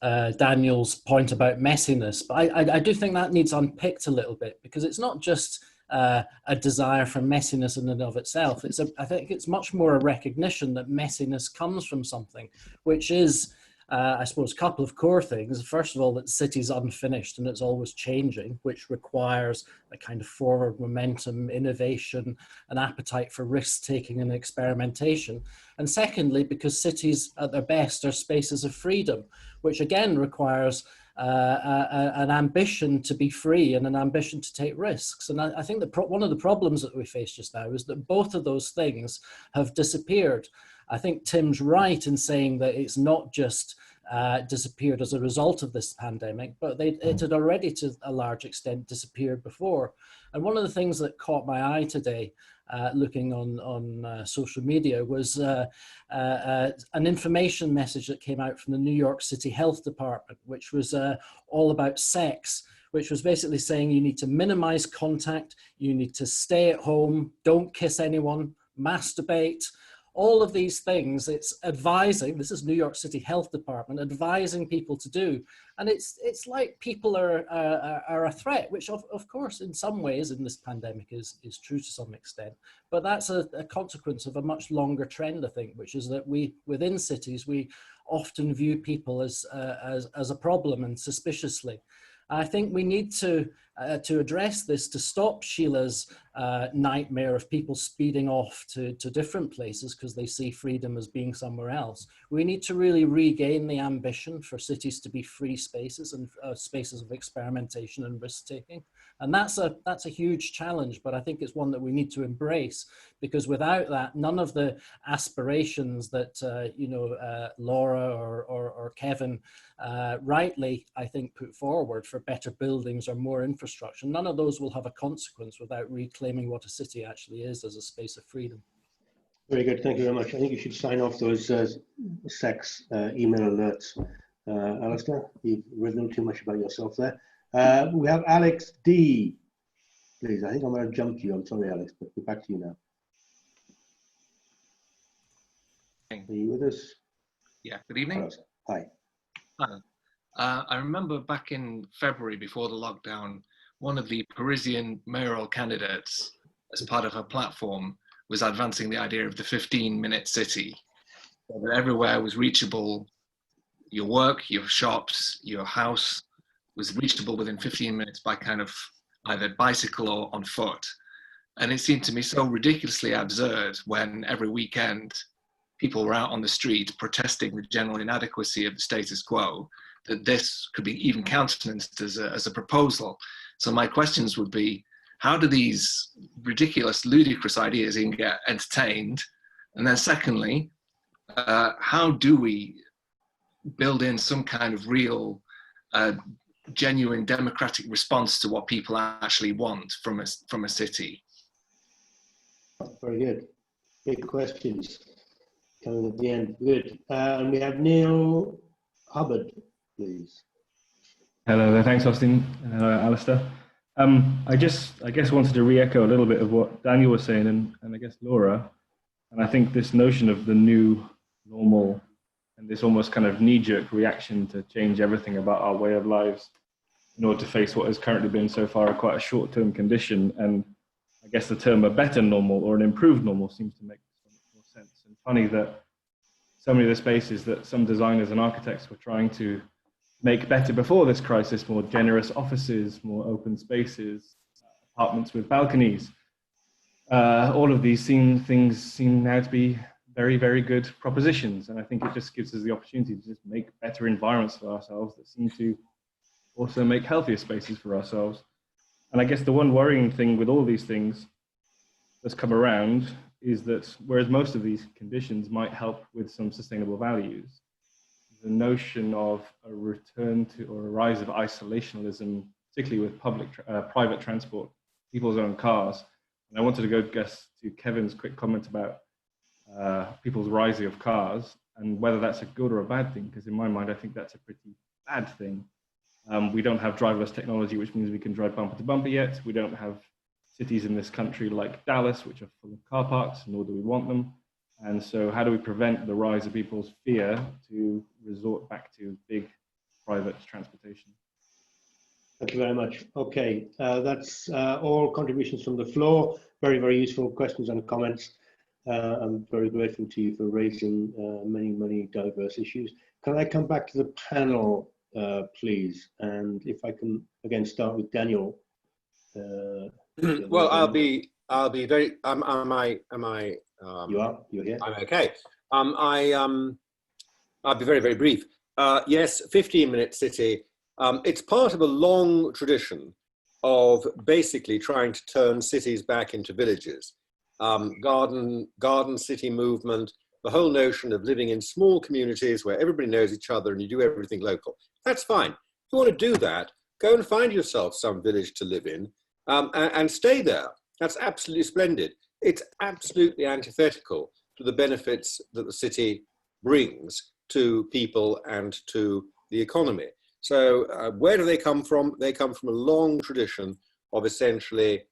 Daniel's point about messiness, but I do think that needs unpicked a little bit, because it's not just a desire for messiness in and of itself. I think it's much more a recognition that messiness comes from something, which is, I suppose, a couple of core things. First of all, that the city's unfinished and it's always changing, which requires a kind of forward momentum, innovation, an appetite for risk-taking and experimentation. And secondly, because cities at their best are spaces of freedom, which again requires an ambition to be free and an ambition to take risks. And I think that one of the problems that we face just now is that both of those things have disappeared. I think Tim's right in saying that it's not just disappeared as a result of this pandemic, but it had already to a large extent disappeared before. And one of the things that caught my eye today, looking on social media, was an information message that came out from the New York City Health Department, which was all about sex, which was basically saying you need to minimize contact, you need to stay at home, don't kiss anyone, masturbate. All of these things, it's advising, this is New York City Health Department, advising people to do. And it's like people are a threat, which of course in some ways in this pandemic is true to some extent. But that's a consequence of a much longer trend, I think, which is that within cities, we often view people as a problem and suspiciously. I think we need to to address this, to stop Sheila's nightmare of people speeding off to different places because they see freedom as being somewhere else. We need to really regain the ambition for cities to be free spaces and spaces of experimentation and risk-taking. And that's a huge challenge, but I think it's one that we need to embrace, because without that, none of the aspirations that Laura or Kevin rightly, I think, put forward for better buildings or more infrastructure, none of those will have a consequence without reclaiming what a city actually is as a space of freedom.
Very good, thank you very much. I think you should sign off those sex email alerts. Alistair, you've revealed too much about yourself there. We have Alex D. Please, I think I'm going to jump you. I'm sorry, Alex, but we're back to you now. Are you with us?
Yeah, good evening.
Hi.
Hi. I remember back in February, before the lockdown, one of the Parisian mayoral candidates, as part of her platform, was advancing the idea of the 15-minute city, so that everywhere was reachable. Your work, your shops, your house was reachable within 15 minutes by kind of either bicycle or on foot. And it seemed to me so ridiculously absurd when every weekend people were out on the street protesting the general inadequacy of the status quo, that this could be even countenanced as a proposal. So my questions would be, how do these ridiculous, ludicrous ideas even get entertained? And then secondly, how do we build in some kind of real, genuine democratic response to what people actually want from a city?
Very good. Big questions coming at the end. Good. And we have Neil Hubbard, please.
Hello there. Thanks, Austin. Alistair. I guess wanted to re-echo a little bit of what Daniel was saying, and I guess Laura. And I think this notion of the new normal and this almost kind of knee-jerk reaction to change everything about our way of lives in order to face what has currently been so far quite a short-term condition. And I guess the term a better normal or an improved normal seems to make more sense. And funny that so many of the spaces that some designers and architects were trying to make better before this crisis, more generous offices, more open spaces, apartments with balconies, all of these things seem now to be very, very good propositions. And I think it just gives us the opportunity to just make better environments for ourselves that seem to also make healthier spaces for ourselves. And I guess the one worrying thing with all these things that's come around is that whereas most of these conditions might help with some sustainable values, the notion of a return to or a rise of isolationism, particularly with private transport, people's own cars. And I wanted to go to Kevin's quick comment about people's rising of cars and whether that's a good or a bad thing, because in my mind, I think that's a pretty bad thing. We don't have driverless technology, which means we can drive bumper to bumper yet. We don't have cities in this country like Dallas, which are full of car parks, nor do we want them. And so how do we prevent the rise of people's fear to resort back to big private transportation?
Thank you very much. Okay, that's all contributions from the floor. Very, very useful questions and comments. I'm very grateful to you for raising many, many diverse issues. Can I come back to the panel, please? And if I can, again, start with Daniel.
Well, I'll be very,
you're here.
I'm okay. I'll be very, very brief. Yes, 15-minute city. It's part of a long tradition of basically trying to turn cities back into villages. Garden city movement, the whole notion of living in small communities where everybody knows each other and you do everything local. That's fine. If you want to do that, go and find yourself some village to live in and stay there. That's absolutely splendid. It's absolutely antithetical to the benefits that the city brings to people and to the economy. So where do they come from? They come from a long tradition of essentially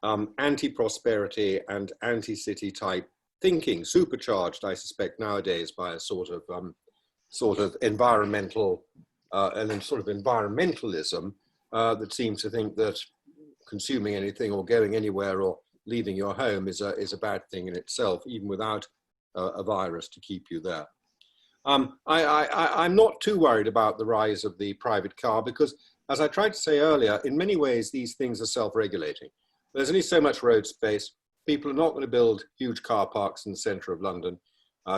anti-prosperity and anti-city type thinking, supercharged, I suspect, nowadays by a sort of environmental and sort of environmentalism that seems to think that consuming anything or going anywhere or leaving your home is a bad thing in itself, even without a virus to keep you there. I'm not too worried about the rise of the private car because as I tried to say earlier, in many ways, these things are self-regulating. There's only so much road space. People are not going to build huge car parks in the center of London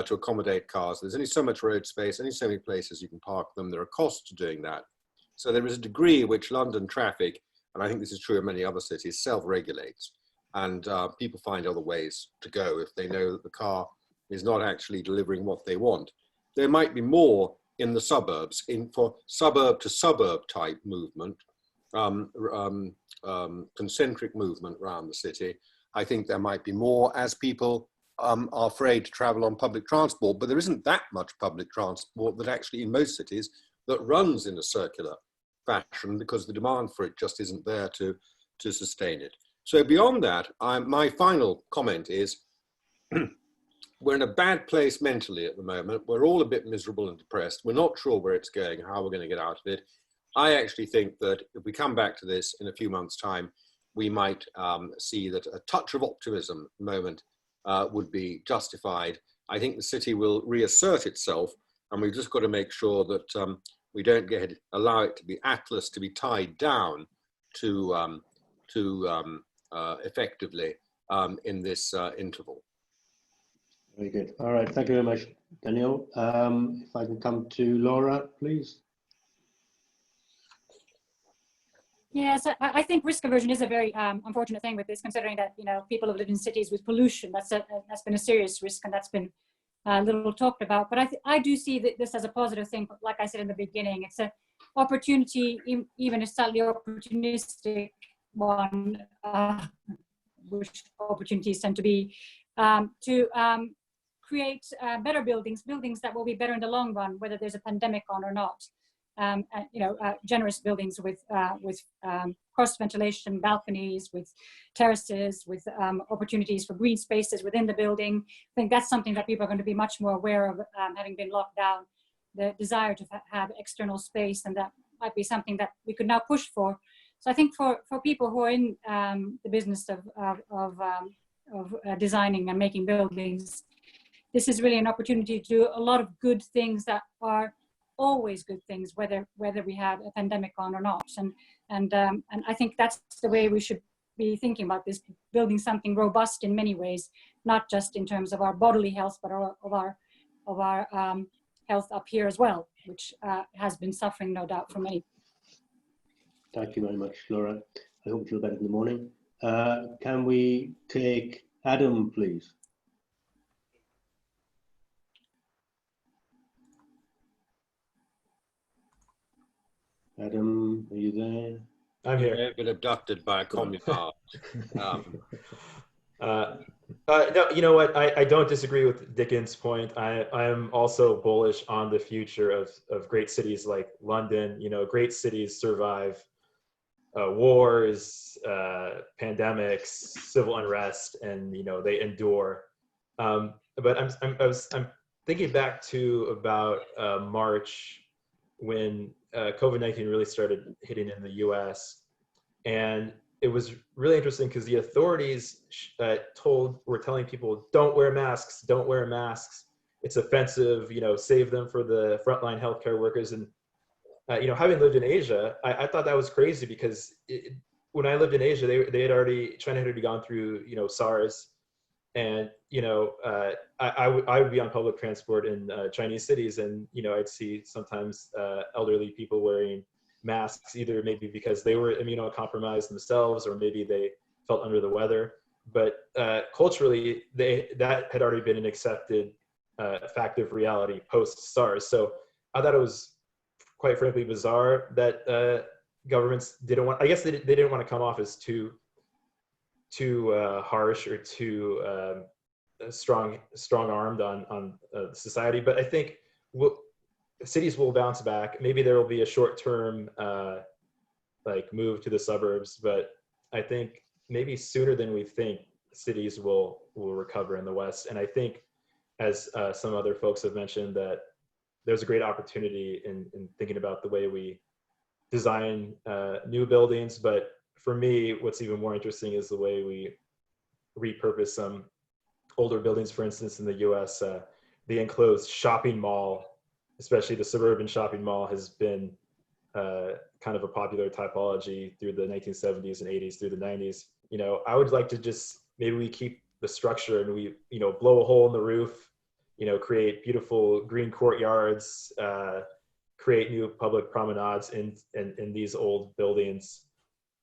to accommodate cars. There's only so much road space, only so many places you can park them. There are costs to doing that. So there is a degree which London traffic, and I think this is true in many other cities, self-regulates. And people find other ways to go if they know that the car is not actually delivering what they want. There might be more in the suburbs, for suburb to suburb type movement, concentric movement around the city. I think there might be more as people are afraid to travel on public transport, but there isn't that much public transport that actually in most cities that runs in a circular fashion because the demand for it just isn't there to sustain it. So beyond that, my final comment is we're in a bad place mentally at the moment. We're all a bit miserable and depressed. We're not sure where it's going, how we're going to get out of it. I actually think that if we come back to this in a few months' time, we might see that a touch of optimism at the moment would be justified. I think the city will reassert itself, and we've just got to make sure that we don't allow it to be Atlas to be tied down to effectively in this interval.
Very good. All right. Thank you very much, Daniel. If I can come to Laura, please.
Yes, I think risk aversion is a very unfortunate thing with this, considering that people have lived in cities with pollution. That's been a serious risk, and that's been little talked about. But I do see this as a positive thing. Like I said in the beginning, it's an opportunity, even a slightly opportunistic one, which opportunities tend to be, to create better buildings that will be better in the long run, whether there's a pandemic on or not. Generous buildings with cross ventilation, balconies, with terraces, with opportunities for green spaces within the building. I think that's something that people are going to be much more aware of, having been locked down, the desire to have external space, and that might be something that we could now push for. So I think for people who are in the business of designing and making buildings, this is really an opportunity to do a lot of good things that are always good things, whether we have a pandemic on or not. And I think that's the way we should be thinking about this, building something robust in many ways, not just in terms of our bodily health, but of our health up here as well, which has been suffering, no doubt, for many.
Thank you very much, Laura. I hope you feel better in the morning. Can we take Adam, please? Adam, are you there?
I'm here.
I've been abducted by a communist.
No, you know what? I don't disagree with Dickens' point. I am also bullish on the future of great cities like London. Great cities survive wars, pandemics, civil unrest, and they endure. But I'm thinking back to about March when COVID-19 really started hitting in the U.S. And it was really interesting because the authorities were telling people, don't wear masks, don't wear masks. It's offensive, save them for the frontline healthcare workers. And, having lived in Asia, I thought that was crazy because when I lived in Asia, China had already gone through, SARS. And, I would be on public transport in Chinese cities, and, I'd see sometimes elderly people wearing masks, either maybe because they were immunocompromised themselves, or maybe they felt under the weather. But culturally, that had already been an accepted fact of reality post-SARS. So I thought it was quite frankly bizarre that governments didn't want, I guess they didn't want to come off as too harsh or too strong-armed on society. But I think cities will bounce back. Maybe there will be a short-term move to the suburbs, but I think maybe sooner than we think cities will recover in the West. And I think, as some other folks have mentioned, that there's a great opportunity in thinking about the way we design new buildings. But for me, what's even more interesting is the way we repurpose some older buildings. For instance, in the US, the enclosed shopping mall, especially the suburban shopping mall, has been kind of a popular typology through the 1970s and 80s through the 90s. You know, I would like to just, maybe we keep the structure and we, you know, blow a hole in the roof, you know, create beautiful green courtyards, create new public promenades in these old buildings.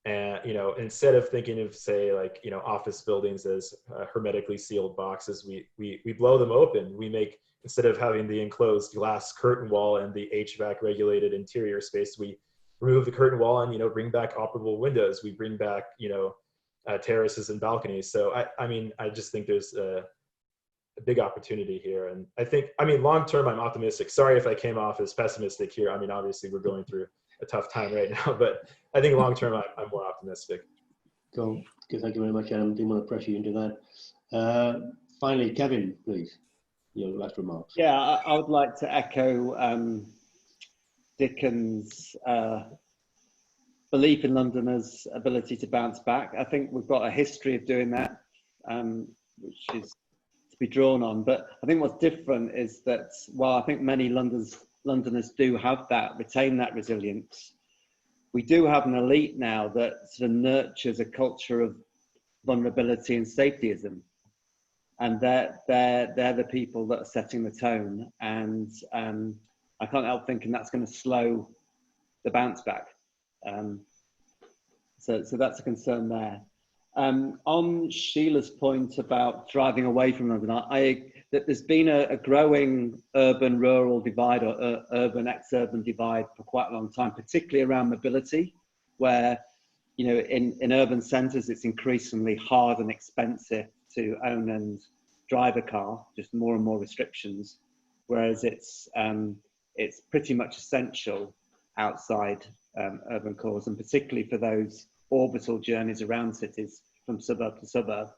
And, you know, instead of thinking of, say, like, you know, office buildings as hermetically sealed boxes, we blow them open. We make, instead of having the enclosed glass curtain wall and the HVAC regulated interior space, we remove the curtain wall and, you know, bring back operable windows. We bring back, you know, terraces and balconies. So I mean, I just think there's a big opportunity here. And I think, I mean, long-term, I'm optimistic. Sorry if I came off as pessimistic here. I mean, obviously we're going through a tough time right now, but I think long-term, I'm more optimistic.
Cool. Good. Thank you very much, Adam. Didn't want to pressure you into that. Finally, Kevin, please, your last remarks.
Yeah, I would like to echo Dickens' belief in Londoners' ability to bounce back. I think we've got a history of doing that, which is to be drawn on. But I think what's different is that while I think many Londoners do have that, retain that resilience, we do have an elite now that sort of nurtures a culture of vulnerability and safetyism. And they're the people that are setting the tone. And I can't help thinking that's going to slow the bounce back. So that's a concern there. On Sheila's point about driving away from London, that there's been a growing urban-rural divide or urban ex-urban divide for quite a long time, particularly around mobility, where, you know, in urban centres it's increasingly hard and expensive to own and drive a car, just more and more restrictions, whereas it's pretty much essential outside urban cores, and particularly for those orbital journeys around cities from suburb to suburb.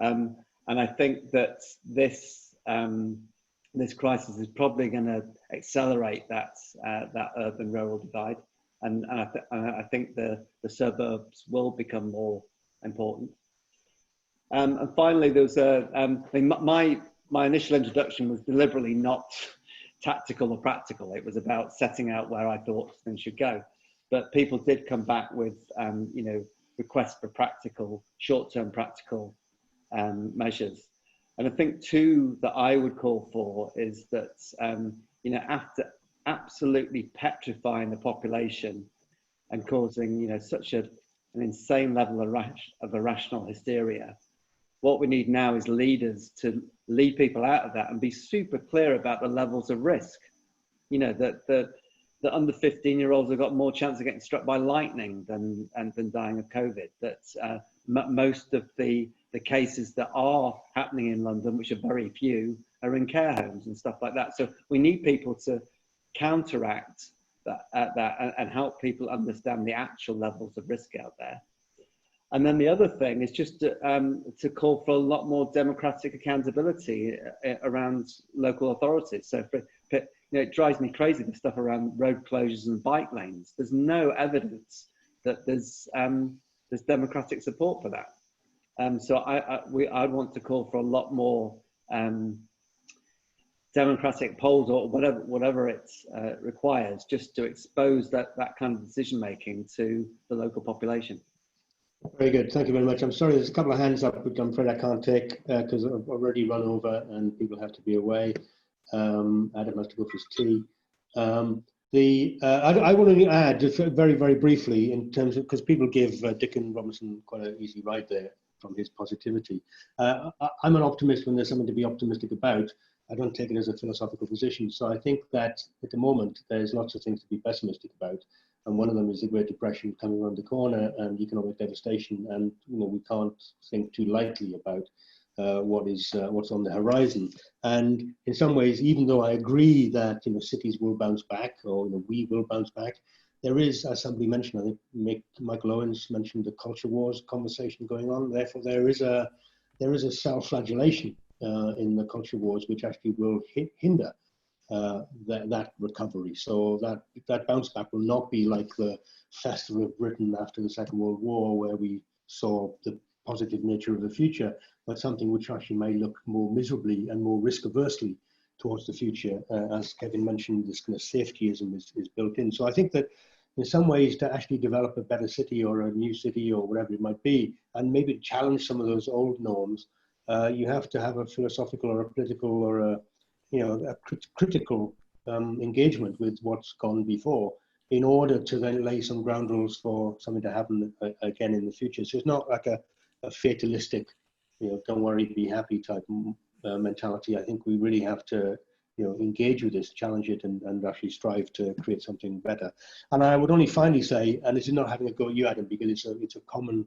And I think that this crisis is probably going to accelerate that urban-rural divide, and I think the suburbs will become more important. And finally, there was my initial introduction was deliberately not tactical or practical. It was about setting out where I thought things should go. But people did come back with, you know, requests for practical, short-term practical measures. And I think two that I would call for is that, you know, after absolutely petrifying the population and causing, you know, such an insane level of irrational hysteria, what we need now is leaders to lead people out of that and be super clear about the levels of risk. You know, that under 15-year-olds have got more chance of getting struck by lightning than dying of COVID. That most of the cases that are happening in London, which are very few, are in care homes and stuff like that. So we need people to counteract that and help people understand the actual levels of risk out there. And then the other thing is just to call for a lot more democratic accountability around local authorities. So you know, it drives me crazy, the stuff around road closures and bike lanes. There's no evidence that there's democratic support for that. So I'd want to call for a lot more democratic polls or whatever it requires, just to expose that kind of decision making to the local population.
Very good. Thank you very much. I'm sorry, there's a couple of hands up, which I'm afraid I can't take because I've already run over and people have to be away. Adam has to go for his tea. I want to add just very, very briefly in terms of, because people give Dick and Robinson quite an easy ride there from his positivity. I'm an optimist when there's something to be optimistic about. I don't take it as a philosophical position. So I think that at the moment, there's lots of things to be pessimistic about. And one of them is the Great Depression coming around the corner and economic devastation. And, you know, we can't think too lightly about what's on the horizon. And in some ways, even though I agree that, you know, cities will bounce back, or, you know, we will bounce back, there is, as somebody mentioned, I think Michael Owens mentioned, the culture wars conversation going on. Therefore, there is a self-flagellation in the culture wars, which actually will hinder that recovery. So that bounce back will not be like the Festival of Britain after the Second World War, where we saw the positive nature of the future, but something which actually may look more miserably and more risk aversely towards the future. As Kevin mentioned, this kind of safetyism is built in. So I think that in some ways to actually develop a better city or a new city or whatever it might be, and maybe challenge some of those old norms, you have to have a philosophical or a political or a critical engagement with what's gone before, in order to then lay some ground rules for something to happen again in the future. So it's not like a fatalistic, don't worry, be happy type mentality. I think we really have to, engage with this, challenge it, and actually strive to create something better. And I would only finally say, and this is not having a go at you, Adam, because it's a common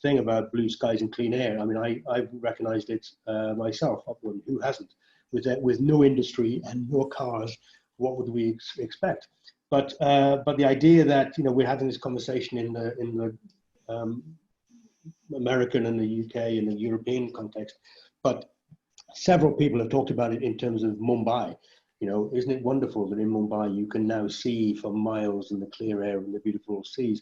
thing about blue skies and clean air. I mean, I've recognized it myself. Who hasn't? With no industry and no cars, what would we expect? But the idea that we're having this conversation in the American and the UK and the European context, but several people have talked about it in terms of Mumbai. Isn't it wonderful that in Mumbai you can now see for miles in the clear air and the beautiful seas?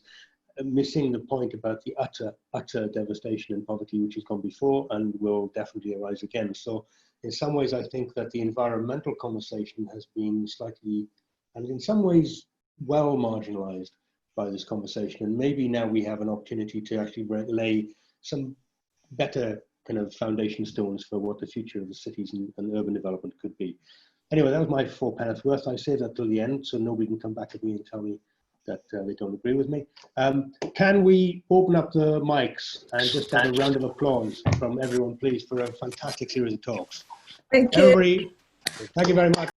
Missing the point about the utter devastation and poverty which has gone before and will definitely arise again. So in some ways, I think that the environmental conversation has been slightly, and in some ways, well marginalized by this conversation. And maybe now we have an opportunity to actually lay some better kind of foundation stones for what the future of the cities and urban development could be. Anyway, that was my 4 pence worth. I say that till the end, so nobody can come back at me and tell me that they don't agree with me. Can we open up the mics and just have a round of applause from everyone, please, for a fantastic series of talks?
Thank you.
Everybody, thank you very much.